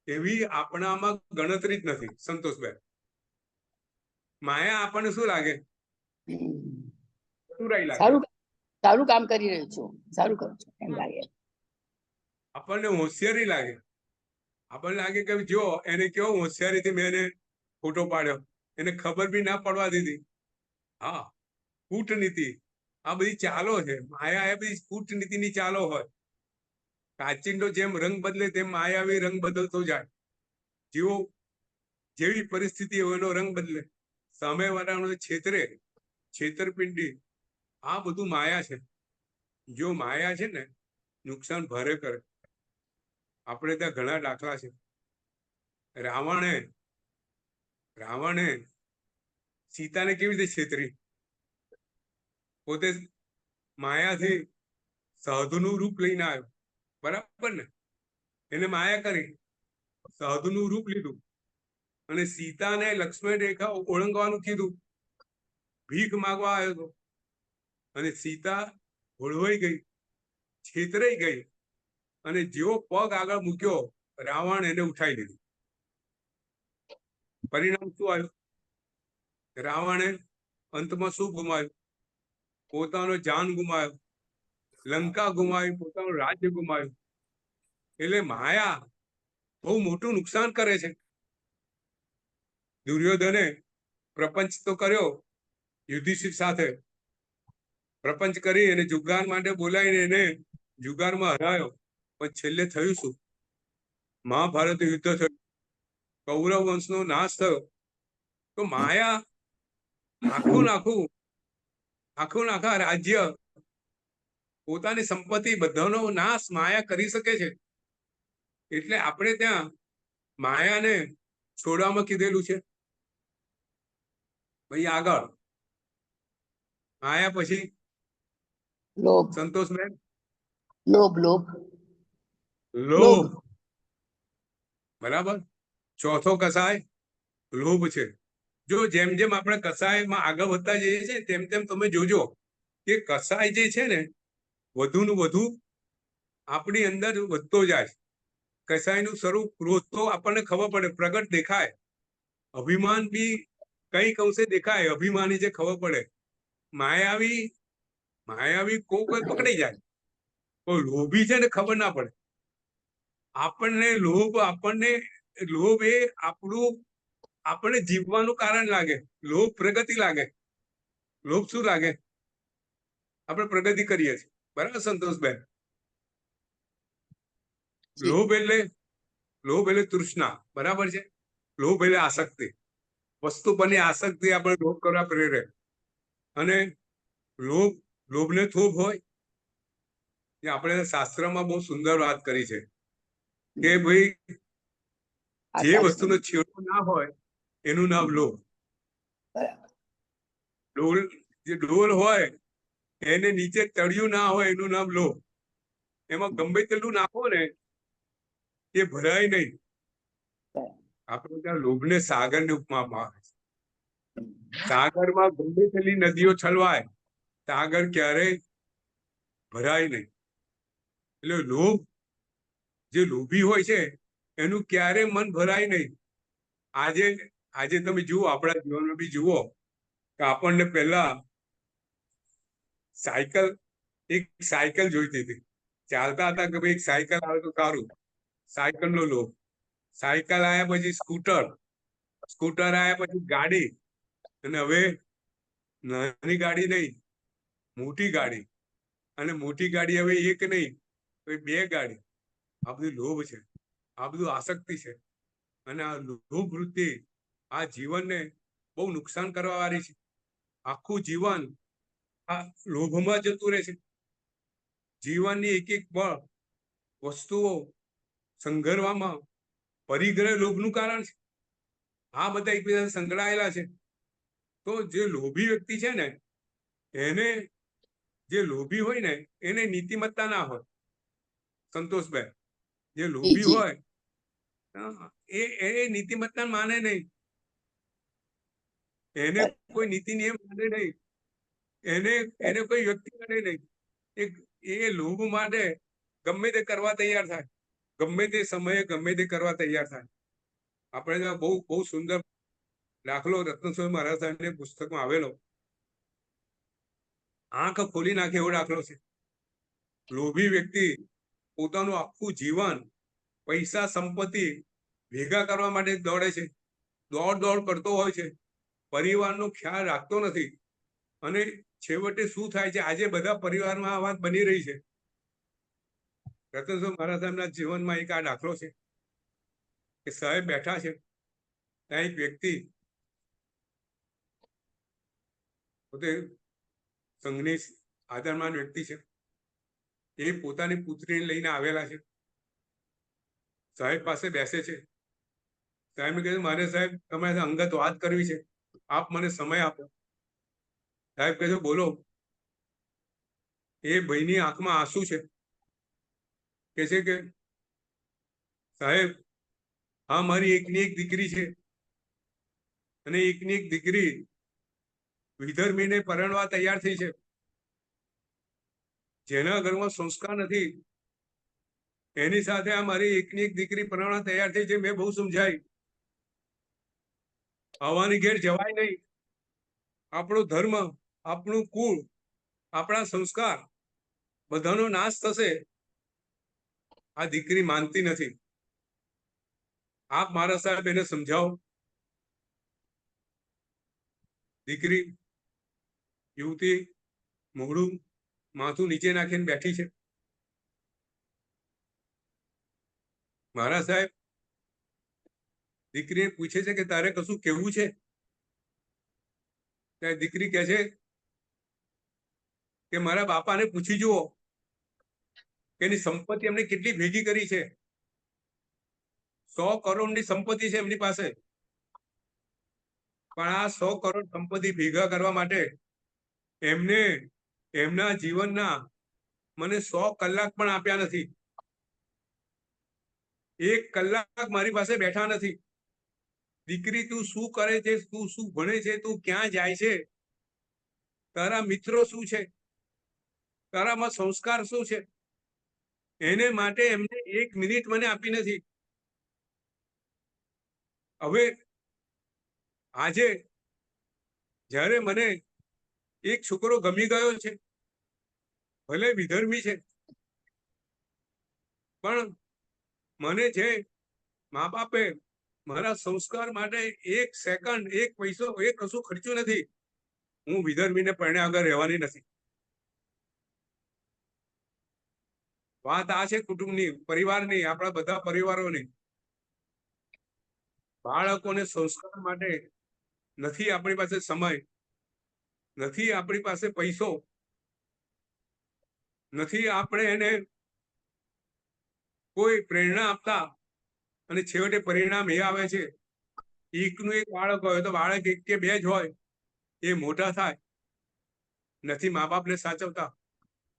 એવી આપણામાં ગણતરી જ નથી. સંતોષભાઈ, માયા આપણને શું લાગે? ચતુરાઈ લાગે, સારું સારું કામ કરી રહ્યું છું, સારું કરું છું એમ લાગે. આપણને હોશિયારી લાગે. આપણને લાગે કે જો એને કેવો હોશિયારીથી મેં એને ફોટો પાડ્યો, એને ખબર બી ના પડવા દીધી. હા, કૂટનીતિ, આ બધી ચાલો છે. માયા એ બધી કૂટનીતિની ચાલો હોય. કાચિંડો જેમ રંગ બદલે તેમ માયાવી રંગ બદલતો જાય. જેવી પરિસ્થિતિ હોય એનો રંગ બદલે. સામેવાળાનો છેતરે, છેતરપિંડી, આ બધું માયા છે. જો માયા છે ને નુકસાન ભારે કરે. આપણે ત્યાં ઘણા દાખલા છે. રાવણે સીતાને કેવી રીતે છેતરી? પોતે માયાથી સાધુનું રૂપ લઈને આવ્યો, બરાબર ને? એને માયા કરી, સાધુનું રૂપ લીધું, અને સીતાને લક્ષ્મણ રેખા ઓળંગવાનું કીધું. ભીખ માંગવા આવ્યો હતો, અને સીતા ભોળવાઈ ગઈ, છેતરાઈ ગઈ, અને જેવો પગ આગળ મૂક્યો, રાવણ એને ઉઠાઈ લીધું. પરિણામ શું આવ્યું? રાવણે અંતમાં શું ગુમાવ્યું? પોતાનો જાન ગુમાવ્યો, લંકા ગુમાવી, પોતાનું રાજ્ય ગુમાવ્યું. એટલે માયા બહુ મોટું નુકસાન કરે છે. દુર્યોધને પ્રપંચ તો કર્યો યુધિષ્ઠિર સાથે, પ્રપંચ કરી અને જુગાર માટે બોલાવીને એને જુગારમાં હરાયો. પણ છેલ્લે થયું શું? મહાભારત યુદ્ધ થયું, કૌરવ વંશનો નાશ થયો. તો માયા આખું આખા રાજ્ય, પોતાની સંપત્તિ બધાનો નાશ માયા કરી શકે છે. એટલે આપણે ત્યાં માયાને છોડવામાં કીધેલું છે. ભાઈ આગળ માયા પછી લોભ, સંતોષબેન? લોભ, લોભ, લોભ, બરાબર. ચોથો કસાય લોભ છે. જો જેમ જેમ આપણે કસાયમાં આગળ વધતા જઈએ છીએ તેમ તેમ તમે જોજો કે કસાય જે છે ને વધુ ને વધુ આપણી અંદર વધતો જાય. કસાયનું સ્વરૂપ ક્રોધ તો આપણને ખબર પડે, પ્રગટ દેખાય. અભિમાન બી કઈક અંશે દેખાય, અભિમાની જે ખબર પડે. માયાવી કોઈ પકડી જાય, કોઈ લોભી છે ને ખબર ના પડે. આપણને લોભ એ આપણને જીવવાનું કારણ લાગે. લોભ પ્રગતિ લાગે. લોભ શું લાગે? આપણે પ્રગતિ કરીએ છીએ, બરાબર સંતોષબેન? લોભ એટલે તૃષ્ણા, બરાબર છે? લોભ એટલે આસક્તિ, વસ્તુ પરની આસક્તિ આપણે લોભ કરવા પ્રેરે. અને લોભને થોભ હોય. એ આપણે શાસ્ત્રમાં બહુ સુંદર વાત કરી છે કે ભાઈ જે વસ્તુનો છેડો ના હોય એનું નામ લોભ. જે ડોલ હોય એને નીચે તળિયું ના હોય એનું નામ લોભ. એમાં ગમે તેટલું નાખો ને એ ભરાય નહીં. આપણે ત્યાં લોભને સાગરની ઉપમામાં આવે છે. સાગરમાં ગમે તેટલી નદીઓ છલવાય, સાગર ક્યારેય ભરાય નહીં. એટલે જે લોભી હોય છે એનું ક્યારેય મન ભરાય નહીં. આજે તમે જુઓ, આપણા જીવનમાં બી જુઓ કે આપણને પહેલા સાયકલ જોઈતી હતી. ચાલતા હતા કે ભાઈ સાયકલ આવે તો સારું, સાયકલનો લોભ. સાયકલ આયા પછી સ્કૂટર આયા પછી ગાડી, અને હવે નાની ગાડી નહીં, મોટી ગાડી, અને મોટી ગાડી હવે એક નહીં, હવે 2 ગાડી. આ બધું લોભ છે, આ બધું આસક્તિ છે. અને આ લોભ વૃત્તિ આ જીવનને બહુ નુકસાન કરવા વાળી છે. આખું જીવન આ લોભમાં જતું રહે છે. જીવનની એક એક વસ્તુઓ સંઘરવામાં પરિગ્રહ લોભનું કારણ છે. આ બધા એકબીજા સંકળાયેલા છે. તો જે લોભી વ્યક્તિ છે ને, એને જે લોભી હોય ને એને નીતિમત્તા ના હોય. સંતોષભાઈ, જે લોભી જી. હોય એ નીતિમત્તા માને નહીં, એને કોઈ નીતિ નિયમ માને નહીં, એને કોઈ વ્યક્તિ માને નહીં. એ લોભ માટે ગમે તે કરવા તૈયાર થાય, ગમે તે સમયે ગમે તે કરવા તૈયાર થાય. આપણે બહુ બહુ સુંદર દાખલો રત્નસ્વામી મહારાજ સાહેબની પુસ્તકમાં આવેલો, આંખ ખોલી નાખે એવો દાખલો છે. લોભી વ્યક્તિ પોતાનું આખું જીવન પૈસા સંપત્તિ ભેગા કરવા માટે દોડે છે, દોડ કરતો હોય છે, પરિવારનો ખ્યાલ રાખતો નથી. અને છેવટે શું થાય છે, આજે બધા પરિવારમાં આ વાત બની રહી છે. રતનસ્વામી મહારાજ સાહેબના જીવનમાં એક આ દાખલો છે કે સાહેબ બેઠા છે, ત્યાં એક વ્યક્તિ પોતે સંઘની આદરમાન વ્યક્તિ છે, એ પોતાની પુત્રીને લઈને આવેલા છે. સાહેબ પાસે બેસે છે. સાહેબ કહે છે, મારે સાહેબ તમારે અંગત વાત કરવી છે, આપ મને સમય આપો. સાહેબ કહે છે, બોલો. એ ભાઈની આંખમાં આંસુ છે. કે છે કે સાહેબ, હા મારી એકની એક દીકરી છે, અને એકની એક દીકરી વિધર્મીને પરણવા તૈયાર થઈ છે. જેના ઘરમાં સંસ્કાર નથી એની સાથે આ મારી એકની એક દીકરી પરણવા તૈયાર થઈ છે. મેં બહુ સમજાય, આવવાની ઘેર જવાય નહીં. આપણો ધર્મ, આપણું કુળ, આપણા સંસ્કાર બધાનો નાશ થશે. આ દીકરી માનતી નથી. આપ મારા સાહેબ એને સમજાવો. દીકરી યુવતી મોઢું માથું નીચે નાખીને બેઠી છે. મારા સાહેબ દીકરીને પૂછે છે કે તારે કશું કેવું છે? ત્યારે દીકરી કહે છે કે મારા બાપાને પૂછી જુઓ કે એની સંપત્તિ એમને કેટલી ભેગી કરી છે. 100 કરોડની સંપત્તિ છે એમની પાસે, પણ આ 100 કરોડ સંપત્તિ ભેગા કરવા માટે એમને એમના જીવનના મને 100 કલાક પણ આપ્યા નથી. 1 કલાક મારી પાસે બેઠા નથી. દીકરી, તું શું કરે છે? તું શું ભણે છે? તું ક્યાં જાય છે? તારા મિત્રો શું છે? તારામાં સંસ્કાર શું છે? એને માટે એમને 1 મિનિટ મને આપી નથી. હવે આજે જ્યારે મને એક છોકરો ગમી ગયો છે, ભલે વિધર્મી છે, પણ મને જે મા બાપે મારા સંસ્કાર માટે 1 સેકન્ડ, 1 પૈસો, કશું ખર્ચ્યું નથી. હું વિધર્મીને પરણ્યા વગર રહેવાની નથી. વાત આ છે કુટુંબની, પરિવારની, આપણા બધા પરિવારોની. બાળકોને સંસ્કાર માટે નથી આપણી પાસે સમય, નથી આપણી પાસે પૈસો, નથી આપણે એને કોઈ પ્રેરણા આપતા, અને છેવટે પરિણામ એ આવે છે, એકનું એક બાળક હોય તો બાળક 1 કે 2 જ હોય, એ મોટા થાય, નથી મા બાપને સાચવતા,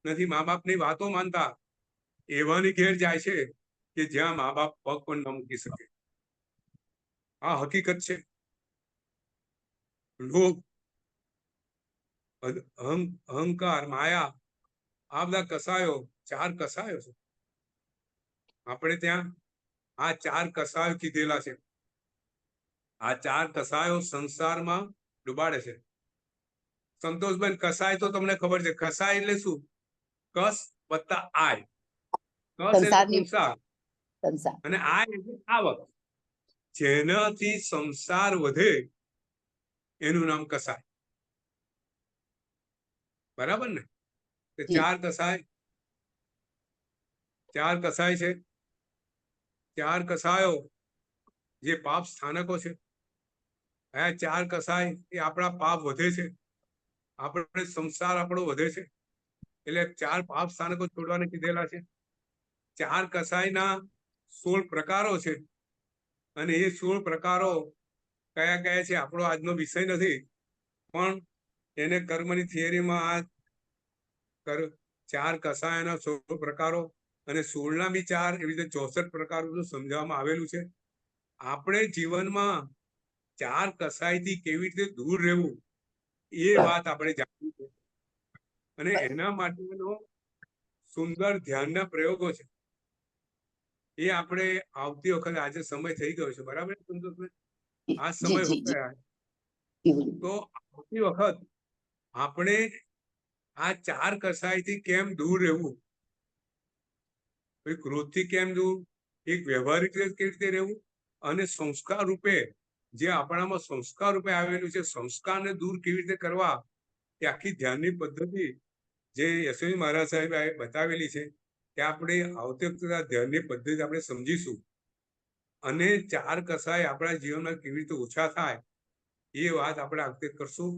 નથી મા બાપની વાતો માનતા, એવાની ઘેર જાય છે કે જ્યાં મા બાપ પગ પણ ન મૂકી શકે. આ હકીકત છે. લોભ, અહંકાર, માયા, આ બધા કસાયો, 4 કસાયો છે. આપણે ત્યાં આ 4 કસાયો કીધેલા છે. આ 4 કસાયો સંસારમાં ડુબાડે છે. સંતોષભાઈ, કસાય તો તમને ખબર છે. કસાય એટલે શું? કસ વત્તા આય. કસ એટલે સંસાર, અને આય એટલે આવક. જેનાથી સંસાર વધે એનું નામ કસાય. બરાબર ને? જી. ચાર કસાય છે. ચાર કસાયો જે પાપ સ્થાનકો છે, આ ચાર કસાય એ આપણા પાપ વધે છે, આપણે સંસાર આપણો વધે છે. એટલે ચાર પાપ સ્થાનકો છોડવાને કીધેલા છે. ચાર કસાયના 16 પ્રકારો છે, અને એ 16 પ્રકારો કયા કયા છે આપણો આજનો વિષય નથી, પણ એને કર્મની થિયરીમાં આ ચાર કસાયના 16 પ્રકારો અને 16ના બી 4 એવી રીતે 64 પ્રકારો સમજાવવામાં આવેલું છે. આપણે જીવનમાં ચાર કસાયથી કેવી રીતે દૂર રહેવું એ વાત આપણે જાણવી છે, અને એના માટેનો સુંદર ધ્યાનના પ્રયોગો છે. એ આપણે આવતી વખતે, આજે સમય થઈ ગયો છે, બરાબર સંતોષભાઈ? આ જી સમય જી હો જી ગયા જી બોલીએ. તો આવતી વખત આપણે આ ચાર કસાયથી કેમ દૂર રહેવું, ક્રોધથી કેમ દૂર, એક વ્યવહારિક રીતે કેવી રીતે રહેવું, અને સંસ્કાર રૂપે જે આપણામાં સંસ્કાર રૂપે આવેલું છે, સંસ્કારને દૂર કેવી રીતે કરવા, એ આખી ધ્યાનની પદ્ધતિ જે યશવી મહારાજ સાહેબે બતાવેલી છે, કે આપણે આવતી વખતે ધ્યાનની પદ્ધતિ આપણે સમજીશું, અને ચાર કસાય આપણા જીવનમાં કેવી રીતે ઓછા થાય એ વાત આપણે આ વખતે કરશું.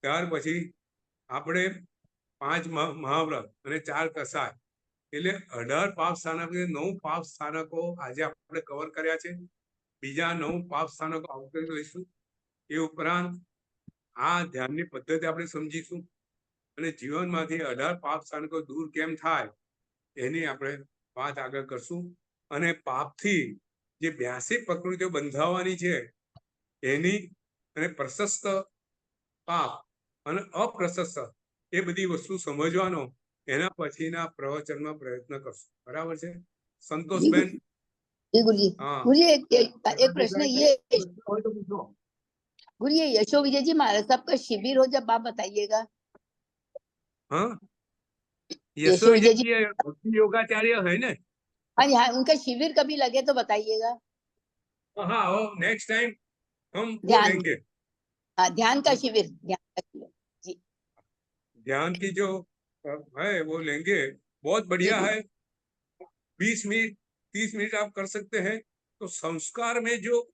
ત્યાર પછી આપણે 5 મહાવ્રત અને 4 કસાય એટલે 18 પાપ સ્થાનક, 9 પાપ સ્થાનકો આજે આપણે કવર કર્યા છે. બીજા 9 પાપ સ્થાનકો આવતે લઈશું. એ ઉપરાંત આ ધ્યાનની પદ્ધતિ આપણે સમજીશું, અને જીવનમાંથી 18 પાપ સ્થાનકો દૂર કેમ થાય એની આપણે વાત આગળ કરશું. અને પાપથી જે 82 પ્રકૃતિઓ બંધાવવાની છે એની, અને પ્રશસ્ત પાપ અને અપ્રશસ્ત એ બધી વસ્તુ સમજવાનો એના પછીના પ્રવચનમાં પ્રયત્ન કરશું. બરાબર છે जी સંતોષબેન? जी गुरुजी, हाँ, गुरुजी एक प्रश्न ये, गुरुजी यशो विजय जी महाराज साहब का शिविर हो जब आप बताइएगा। हाँ, यशो यशो विजय विजय जी, जी भक्ति योगाचार्य है ना? हाँ जी हाँ, उनका शिविर कभी लगे तो बताइएगा। हाँ, वो नेक्स्ट टाइम हम वो ध्यान, लेंगे। हाँ ध्यान का हम शिविर, ध्यान का शिविर। जी ध्यान की जो है वो लेंगे, बहुत जी बढ़िया गुरु है। 20 मिनट 30 मिनट आप कर सकते हैं। तो संस्कार में जो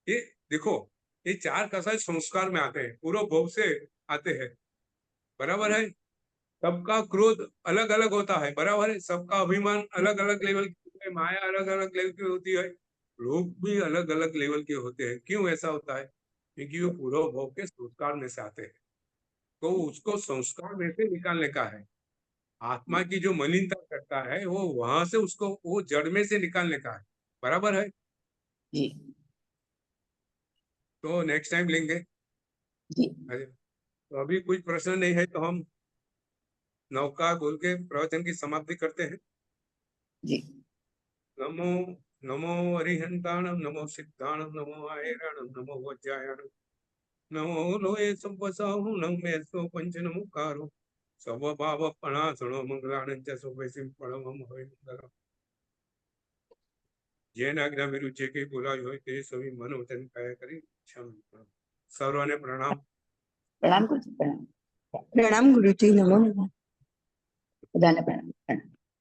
ये देखो, ये चार कसाय संस्कार में आते हैं, पूर्व भोग से आते हैं। बराबर है? सबका क्रोध अलग अलग होता है, बराबर है? सबका अभिमान अलग अलग लेवल की होती है, माया अलग अलग लेवल की होती है, लोग भी अलग अलग लेवल के होते हैं। क्यों ऐसा होता है? क्योंकि वो पूर्व भोग के संस्कार में से आते हैं, तो उसको संस्कार में से निकालने का है। आत्मा की जो मलिनता करता है वो वहां से उसको वो जड़ में से निकालने का है। बराबर है? जी तो नेक्स्ट टाइम लेंगे। जी अरे, तो अभी कोई प्रश्न नहीं है तो हम नौका बोल के प्रवचन की समाप्ति करते हैं। जी नमो नमो अरिहंताणम, नमो सिद्धाणम, नमो आयराणम, नमो वज्रायणम, नमो लोये संपसाहु, नमे सो पंच नमुकारो, सब भाव पणासणो मंगलानंच सुभेसिम परमम हरिंदर। જેના આજ્ઞા વિરુદ્ધ જે કંઈ બોલાયું હોય તે સવી મનોવચન કાયા કરી ક્ષમા. સર્વને પ્રણામ. प्रणाम गुरुजी, प्रणाम प्रणाम गुरुजी, नमो नमः। बधाने प्रणाम।